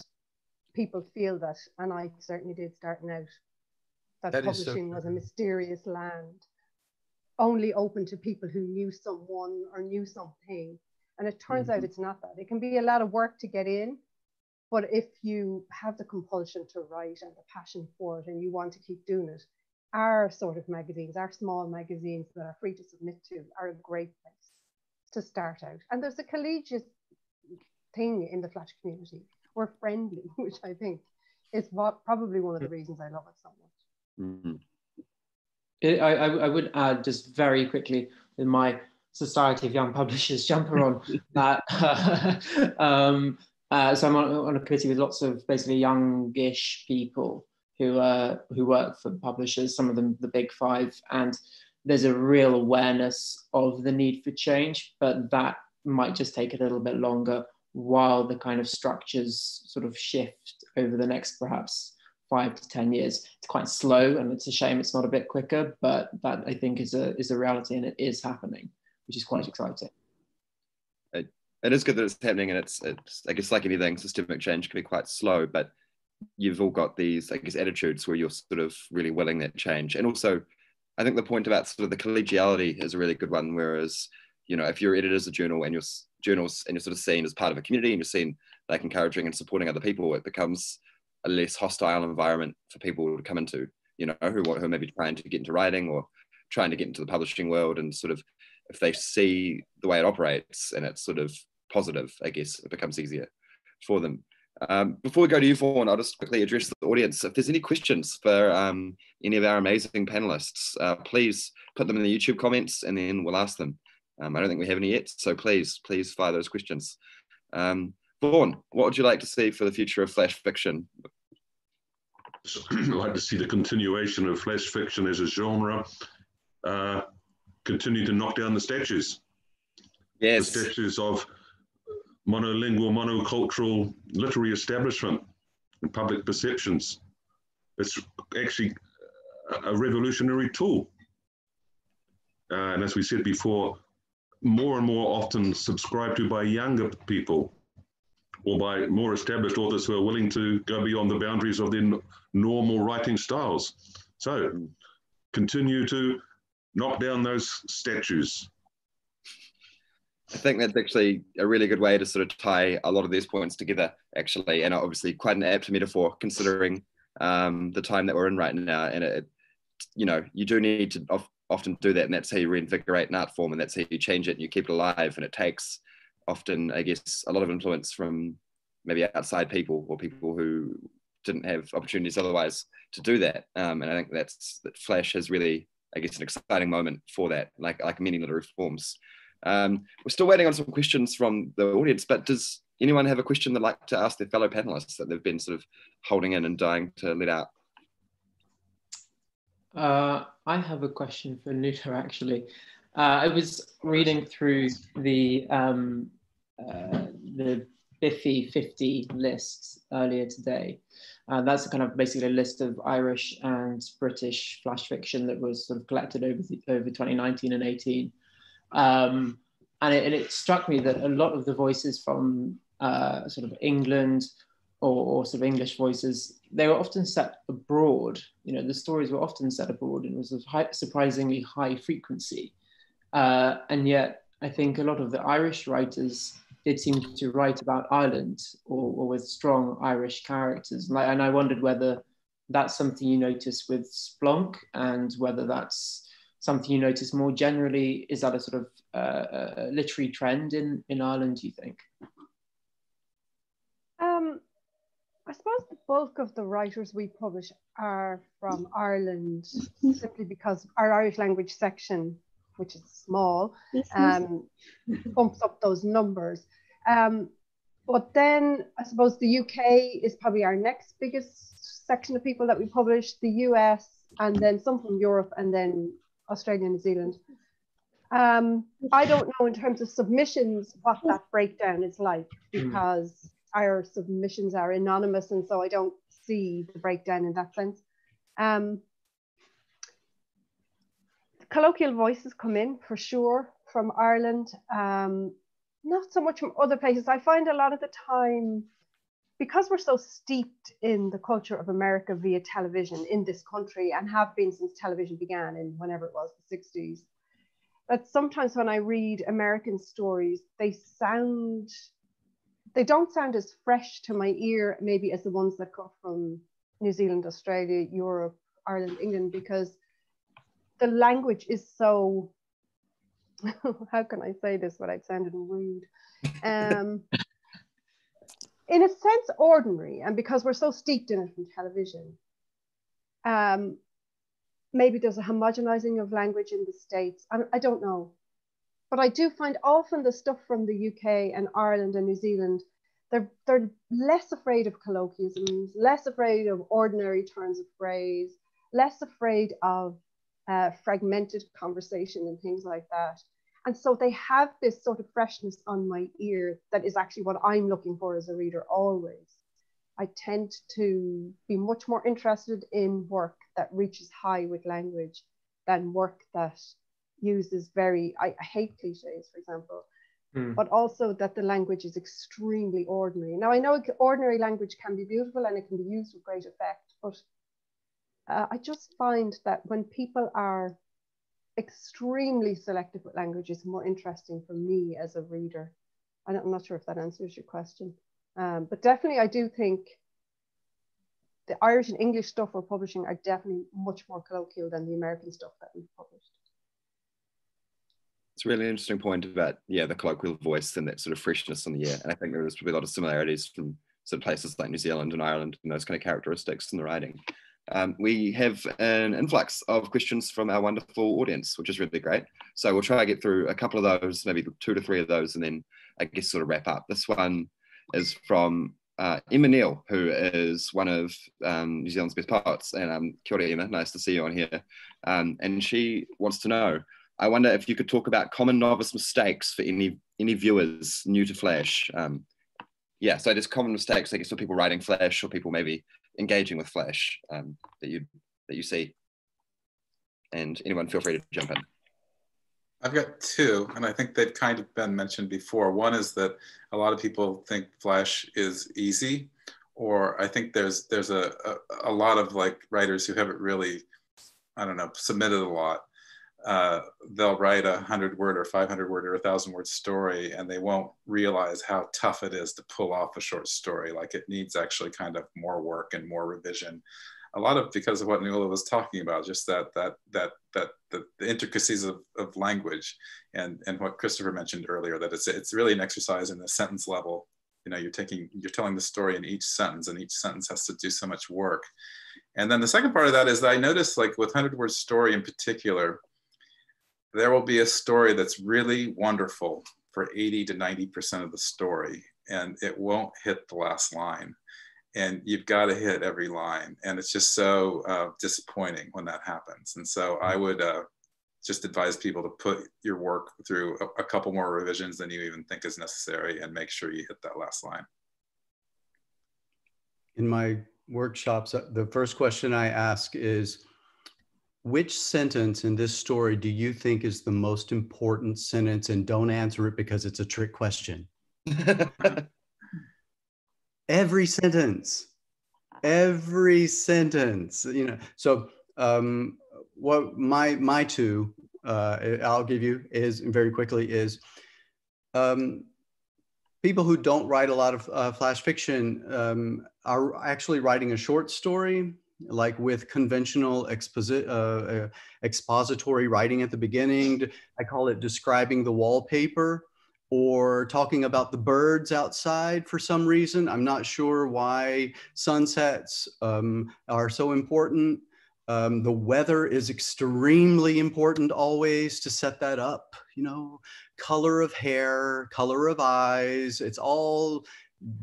people feel that, and I certainly did starting out, that publishing was a mysterious land, only open to people who knew someone or knew something. And it turns out it's not that. It can be a lot of work to get in, but if you have the compulsion to write and the passion for it and you want to keep doing it, our sort of magazines, our small magazines that are free to submit to, are a great place to start out. And there's a collegiate thing in the flash community. We're friendly, which I think is probably one of the reasons I love it so much. I would add just very quickly with my Society of Young Publishers jumper on that. So I'm on a committee with lots of basically youngish people who work for publishers, some of them the big 5, and there's a real awareness of the need for change, but that might just take a little bit longer while the kind of structures sort of shift over the next perhaps 5 to 10 years. It's quite slow, and it's a shame it's not a bit quicker, but that I think is a reality, and it is happening, which is quite exciting. It is good that it's happening, and it's I guess like anything, systemic change can be quite slow, but you've all got these, I guess, attitudes where you're sort of really willing that change. And also, I think the point about sort of the collegiality is a really good one, whereas, you know, if you're editors of a journal and you're sort of seen as part of a community and you're seen like encouraging and supporting other people, it becomes a less hostile environment for people to come into, you know, who may be trying to get into writing or trying to get into the publishing world, and sort of if they see the way it operates and it's sort of positive, I guess it becomes easier for them. Before we go to you, Vaughan, I'll just quickly address the audience. If there's any questions for any of our amazing panelists, please put them in the YouTube comments and then we'll ask them. I don't think we have any yet, so please fire those questions. Vaughan, what would you like to see for the future of flash fiction? I'd like to see the continuation of flash fiction as a genre, continue to knock down the statues. Yes. The statues of monolingual, monocultural literary establishment and public perceptions. It's actually a revolutionary tool. And as we said before, more and more often subscribed to by younger people or by more established authors who are willing to go beyond the boundaries of their normal writing styles. So continue to knock down those statues. I think that's actually a really good way to sort of tie a lot of these points together, actually, and obviously quite an apt metaphor considering the time that we're in right now. And you know, you do need to often do that, and that's how you reinvigorate an art form, and that's how you change it and you keep it alive. And it takes often, I guess, a lot of influence from maybe outside people or people who didn't have opportunities otherwise to do that. And I think that Flash has really, I guess, an exciting moment for that, like many literary forms. We're still waiting on some questions from the audience, but does anyone have a question they'd like to ask their fellow panelists that they've been sort of holding in and dying to let out? I have a question for Nuta, actually. I was reading through the Biffy 50 lists earlier today. That's kind of basically a list of Irish and British flash fiction that was sort of collected over 2019 and 18. And it struck me that a lot of the voices from sort of England or sort of English voices, they were often set abroad. You know, the stories were often set abroad and it was of surprisingly high frequency. And yet, I think a lot of the Irish writers did seem to write about Ireland or with strong Irish characters. And I wondered whether that's something you notice with Splunk and whether that's something you notice more generally. Is that a sort of a literary trend in Ireland, do you think? I suppose the bulk of the writers we publish are from Ireland, simply because our Irish language section, which is small, bumps up those numbers. But then I suppose the UK is probably our next biggest section of people that we publish, the US, and then some from Europe, and then Australia and New Zealand. I don't know in terms of submissions what that breakdown is like, because our submissions are anonymous, and so I don't see the breakdown in that sense. Colloquial voices come in for sure from Ireland, not so much from other places. I find a lot of the time, because we're so steeped in the culture of America via television in this country, and have been since television began in whenever it was, the 60s, that sometimes when I read American stories, they don't sound as fresh to my ear maybe as the ones that come from New Zealand, Australia, Europe, Ireland, England, because the language is so, how can I say this without sounding rude? In a sense, ordinary. And because we're so steeped in it from television, maybe there's a homogenizing of language in the States. I don't know. But I do find often the stuff from the UK and Ireland and New Zealand, they're less afraid of colloquialisms, less afraid of ordinary turns of phrase, less afraid of fragmented conversation and things like that. And so they have this sort of freshness on my ear that is actually what I'm looking for as a reader always. I tend to be much more interested in work that reaches high with language than work that uses I hate cliches, for example, but also that the language is extremely ordinary. Now, I know ordinary language can be beautiful and it can be used with great effect, but I just find that when people are extremely selective with language, it's more interesting for me as a reader. I'm not sure if that answers your question, but definitely I do think the Irish and English stuff we're publishing are definitely much more colloquial than the American stuff that we've published. It's a really interesting point about, the colloquial voice and that sort of freshness on the air. And I think there's probably a lot of similarities from sort of places like New Zealand and Ireland and those kind of characteristics in the writing. We have an influx of questions from our wonderful audience, which is really great. So we'll try to get through a couple of those, maybe 2 to 3 of those, and then I guess sort of wrap up. This one is from Emma Neal, who is one of New Zealand's best poets. And kia ora, Emma, nice to see you on here. And she wants to know, I wonder if you could talk about common novice mistakes for any viewers new to Flash. So there's common mistakes, I guess, for people writing Flash or people maybe engaging with Flash that you see. And anyone feel free to jump in. I've got two, and I think they've kind of been mentioned before. One is that a lot of people think Flash is easy, or I think there's a lot of like writers who haven't really, I don't know, submitted a lot. They'll write a 100-word or 500-word or 1,000-word story, and they won't realize how tough it is to pull off a short story. Like it needs actually kind of more work and more revision. A lot of because of what Nuala was talking about, just the intricacies of language, and what Christopher mentioned earlier, that it's really an exercise in the sentence level. You know, you're telling the story in each sentence, and each sentence has to do so much work. And then the second part of that is that I noticed, like with 100-word story in particular, there will be a story that's really wonderful for 80 to 90% of the story, and it won't hit the last line. And you've got to hit every line. And it's just so disappointing when that happens. And so I would just advise people to put your work through a couple more revisions than you even think is necessary, and make sure you hit that last line. In my workshops, the first question I ask is, which sentence in this story do you think is the most important sentence? And don't answer it because it's a trick question. Every sentence, you know. So what my two, I'll give you is very quickly is, people who don't write a lot of flash fiction are actually writing a short story, like with conventional expository writing at the beginning. I call it describing the wallpaper, or talking about the birds outside for some reason. I'm not sure why sunsets are so important. The weather is extremely important always to set that up, you know, color of hair, color of eyes, it's all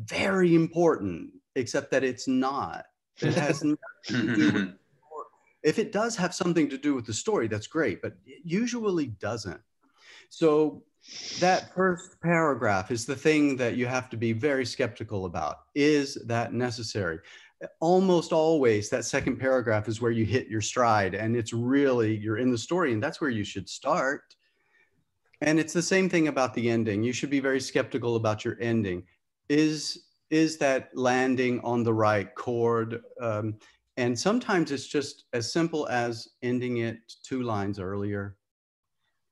very important, except that it's not. It has nothing to do with the story. If it does have something to do with the story, that's great, but it usually doesn't. So that first paragraph is the thing that you have to be very skeptical about. Is that necessary? Almost always that second paragraph is where you hit your stride, and it's really, you're in the story, and that's where you should start. And it's the same thing about the ending. You should be very skeptical about your ending. Is that landing on the right chord? And sometimes it's just as simple as ending it 2 lines earlier,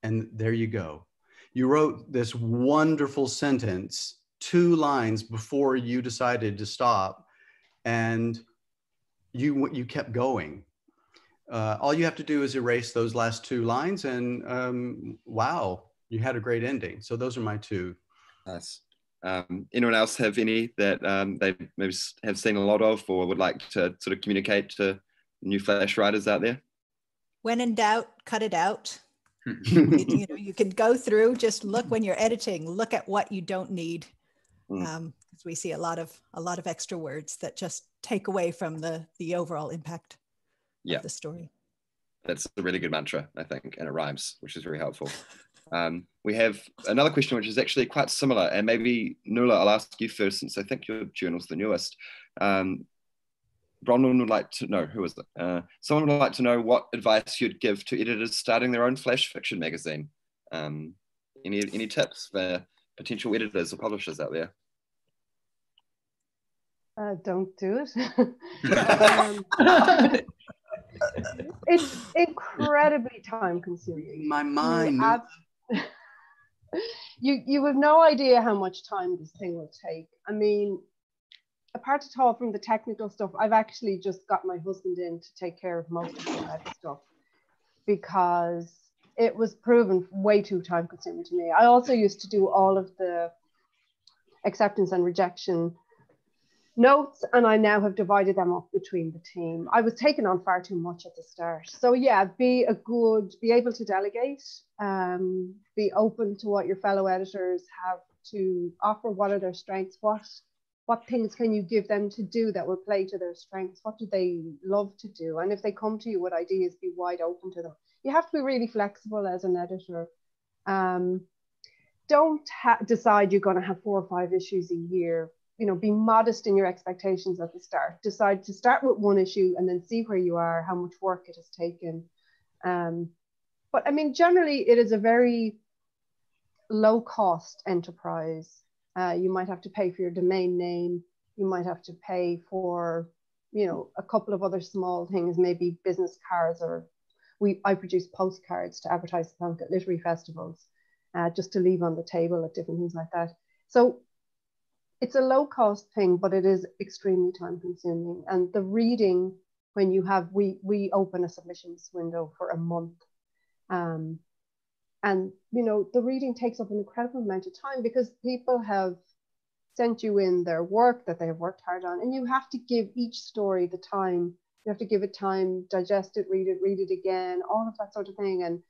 and there you go. You wrote this wonderful sentence 2 lines before you decided to stop, and you kept going. All you have to do is erase those last 2 lines, and wow, you had a great ending. So those are my 2. Nice. Anyone else have any that they maybe have seen a lot of, or would like to sort of communicate to new flash writers out there? When in doubt, cut it out. You know, you can go through, just look when you're editing, look at what you don't need. Because we see a lot of extra words that just take away from the overall impact of the story. That's a really good mantra, I think, and it rhymes, which is very helpful. We have another question, which is actually quite similar, and maybe Nuala, I'll ask you first, since I think your journal's the newest. Bronwyn would like to know, who is it? Someone would like to know what advice you'd give to editors starting their own flash fiction magazine. Any tips for potential editors or publishers out there? Don't do it. It's incredibly time consuming. My mind. You have no idea how much time this thing will take. I mean, apart from the technical stuff, I've actually just got my husband in to take care of most of the web stuff, because it was proven way too time consuming to me. I also used to do all of the acceptance and rejection notes, and I now have divided them up between the team. I was taking on far too much at the start. So yeah, be able to delegate, be open to what your fellow editors have to offer. What are their strengths? What things can you give them to do that will play to their strengths? What do they love to do? And if they come to you with ideas, be wide open to them. You have to be really flexible as an editor. Don't decide you're going to have 4 or 5 issues a year. You know, be modest in your expectations at the start. Decide to start with 1 issue and then see where you are, how much work it has taken. But I mean, generally, it is a very low cost enterprise. You might have to pay for your domain name. You might have to pay for, you know, a couple of other small things, maybe business cards, or I produce postcards to advertise the punk at literary festivals, just to leave on the table at different things like that. So it's a low cost thing, but it is extremely time consuming. And the reading, when you have, we open a submissions window for a month. And, you know, the reading takes up an incredible amount of time because people have sent you in their work that they have worked hard on, and you have to give each story the time. You have to give it time, digest it, read it again, all of that sort of thing. And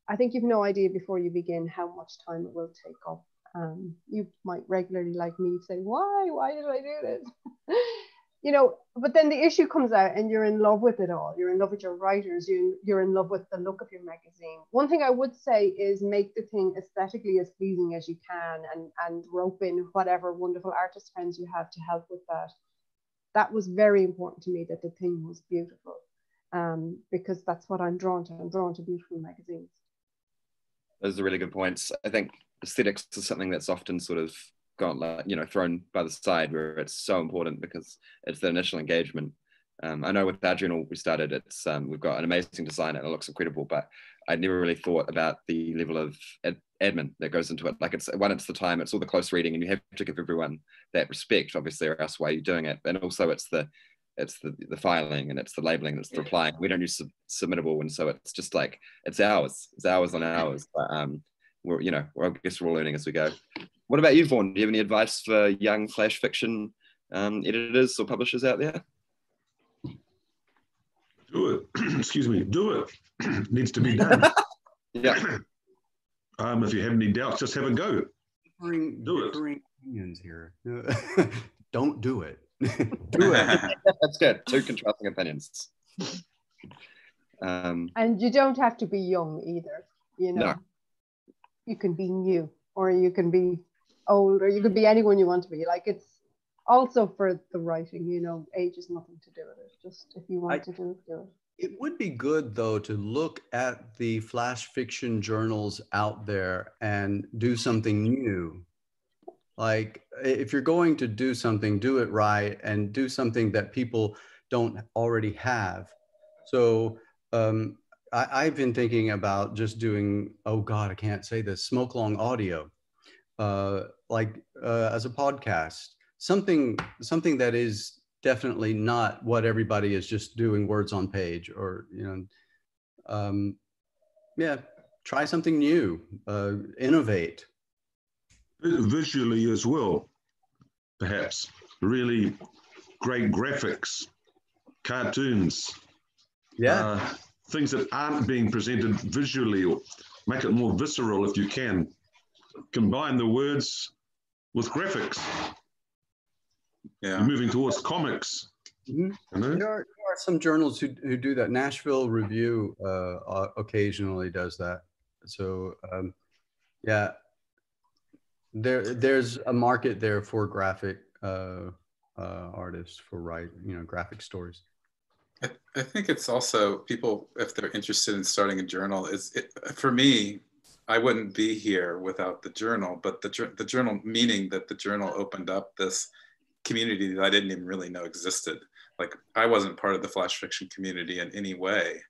I think you've no idea before you begin how much time it will take up. You might regularly, like me, say, why did I do this? You know, but then the issue comes out and you're in love with it all. You're in love with your writers. You're in love with the look of your magazine. One thing I would say is make the thing aesthetically as pleasing as you can, and rope in whatever wonderful artist friends you have to help with that. That was very important to me, that the thing was beautiful, because that's what I'm drawn to. I'm drawn to beautiful magazines. Those are really good points. I think aesthetics is something that's often sort of gone, you know, thrown by the side, where it's so important because it's the initial engagement. I know with our journal we started, it's we've got an amazing design and it looks incredible, but I never really thought about the level of admin that goes into it. Like it's the time, it's all the close reading, and you have to give everyone that respect, obviously, or else why are you doing it? And also it's the filing, and it's the labeling, and it's the replying. We don't use submittable, and so it's just like it's hours on hours. But I guess we're all learning as we go. What about you, Vaughan? Do you have any advice for young flash fiction editors or publishers out there? Do it. Excuse me. Do it. Needs to be done. Yeah. If you have any doubts, just have a go. Do it. Opinions here. Don't do it. Do it. That's good. Two contrasting opinions. And you don't have to be young either. You know, no. You can be new, or you can be old, or you could be anyone you want to be. Like, it's also for the writing, you know, age has nothing to do with it. Just if you want to do it, do it. It would be good, though, to look at the flash fiction journals out there and do something new. Like, if you're going to do something, do it right, and do something that people don't already have. So I've been thinking about just doing, oh God, I can't say this, smoke long audio, as a podcast, something that is definitely not what everybody is just doing, words on page, or, you know, try something new, innovate. Visually as well, perhaps. Really great graphics, cartoons. Yeah. Things that aren't being presented visually, or make it more visceral if you can. Combine the words with graphics. Yeah. You're moving towards comics. Mm-hmm. You know? There are some journals who do that. Nashville Review occasionally does that. So yeah, there's a market there for graphic artists, for graphic stories. I think it's also people, if they're interested in starting a journal, for me, I wouldn't be here without the journal, but the journal, meaning that the journal opened up this community that I didn't even really know existed. Like, I wasn't part of the flash fiction community in any way.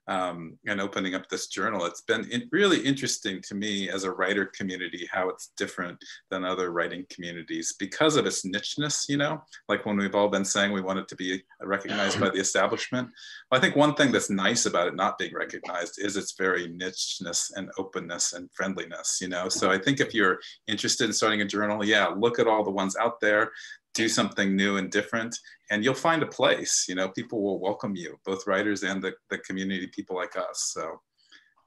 And opening up this journal, it's been really interesting to me as a writer community, how it's different than other writing communities because of its nicheness, you know, like when we've all been saying we want it to be recognized by the establishment. Well, I think one thing that's nice about it not being recognized is its very nicheness and openness and friendliness, you know. So I think if you're interested in starting a journal, yeah, look at all the ones out there, do something new and different, and you'll find a place. You know, people will welcome you, both writers and the community people like us. So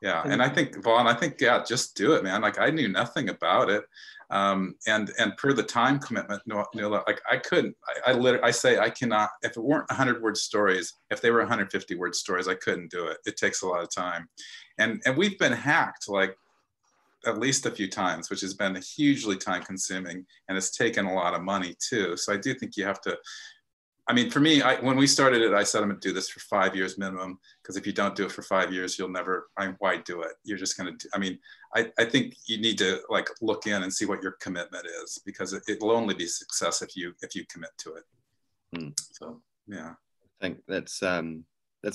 yeah, and I think, Vaughan, yeah, just do it, man. Like, I knew nothing about it, and per the time commitment, like I couldn't. I say I cannot. If it weren't 100-word stories, if they were 150-word stories, I couldn't do it. It takes a lot of time, and we've been hacked like at least a few times, which has been hugely time consuming, and it's taken a lot of money too. So I do think you have to I mean, for me, when we started it, I said I'm going to do this for 5 years minimum, because if you don't do it for 5 years, you'll never, why do it? You're just going to do, I mean, I think you need to like look in and see what your commitment is, because it will only be success if you commit to it. So, yeah. I think that's a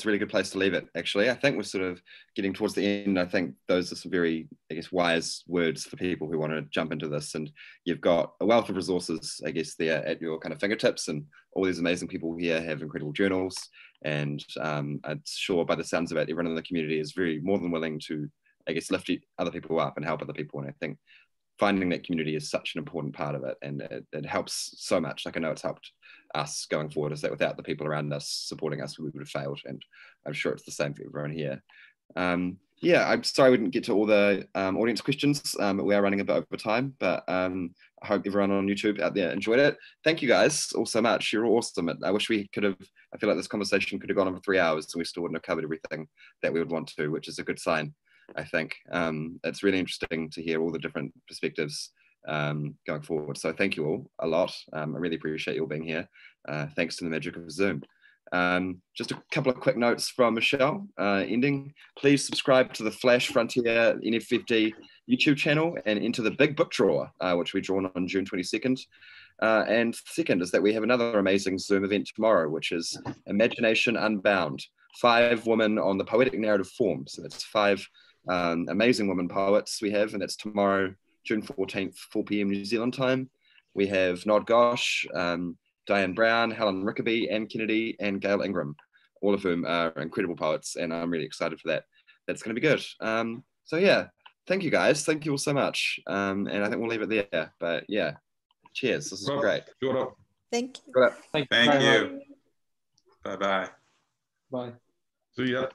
really good place to leave it, actually. I think we're sort of getting towards the end. I think those are some very, I guess, wise words for people who want to jump into this. And you've got a wealth of resources, I guess, there at your kind of fingertips. And all these amazing people here have incredible journals. And I'm sure by the sounds of it, everyone in the community is very more than willing to, I guess, lift other people up and help other people. And I think finding that community is such an important part of it. And it helps so much. Like I know it's helped us going forward, is that without the people around us supporting us, we would have failed. And I'm sure it's the same for everyone here. Yeah, I'm sorry we didn't get to all the audience questions. We are running a bit over time, but I hope everyone on YouTube out there enjoyed it. Thank you guys all so much. You're awesome. I wish we could have, I feel like this conversation could have gone on for 3 hours and we still wouldn't have covered everything that we would want to, which is a good sign, I think. It's really interesting to hear all the different perspectives going forward. So thank you all a lot. I really appreciate you all being here. Thanks to the magic of Zoom. Just a couple of quick notes from Michelle ending. Please subscribe to the Flash Frontier NFFD YouTube channel and enter the big book draw, which we drawn on June 22nd. And second is that we have another amazing Zoom event tomorrow, which is Imagination Unbound, 5 women on the poetic narrative form. So that's 5 amazing women poets we have, and that's tomorrow, June 14th, 4 p.m. New Zealand time. We have Nod Gosh, Diane Brown, Helen Rickaby, Anne Kennedy, and Gail Ingram, all of whom are incredible poets, and I'm really excited for that. That's going to be good. So yeah, thank you guys. Thank you all so much. And I think we'll leave it there. But yeah, cheers. This is great. Thank you. Thank you. Bye-bye. Bye. See ya.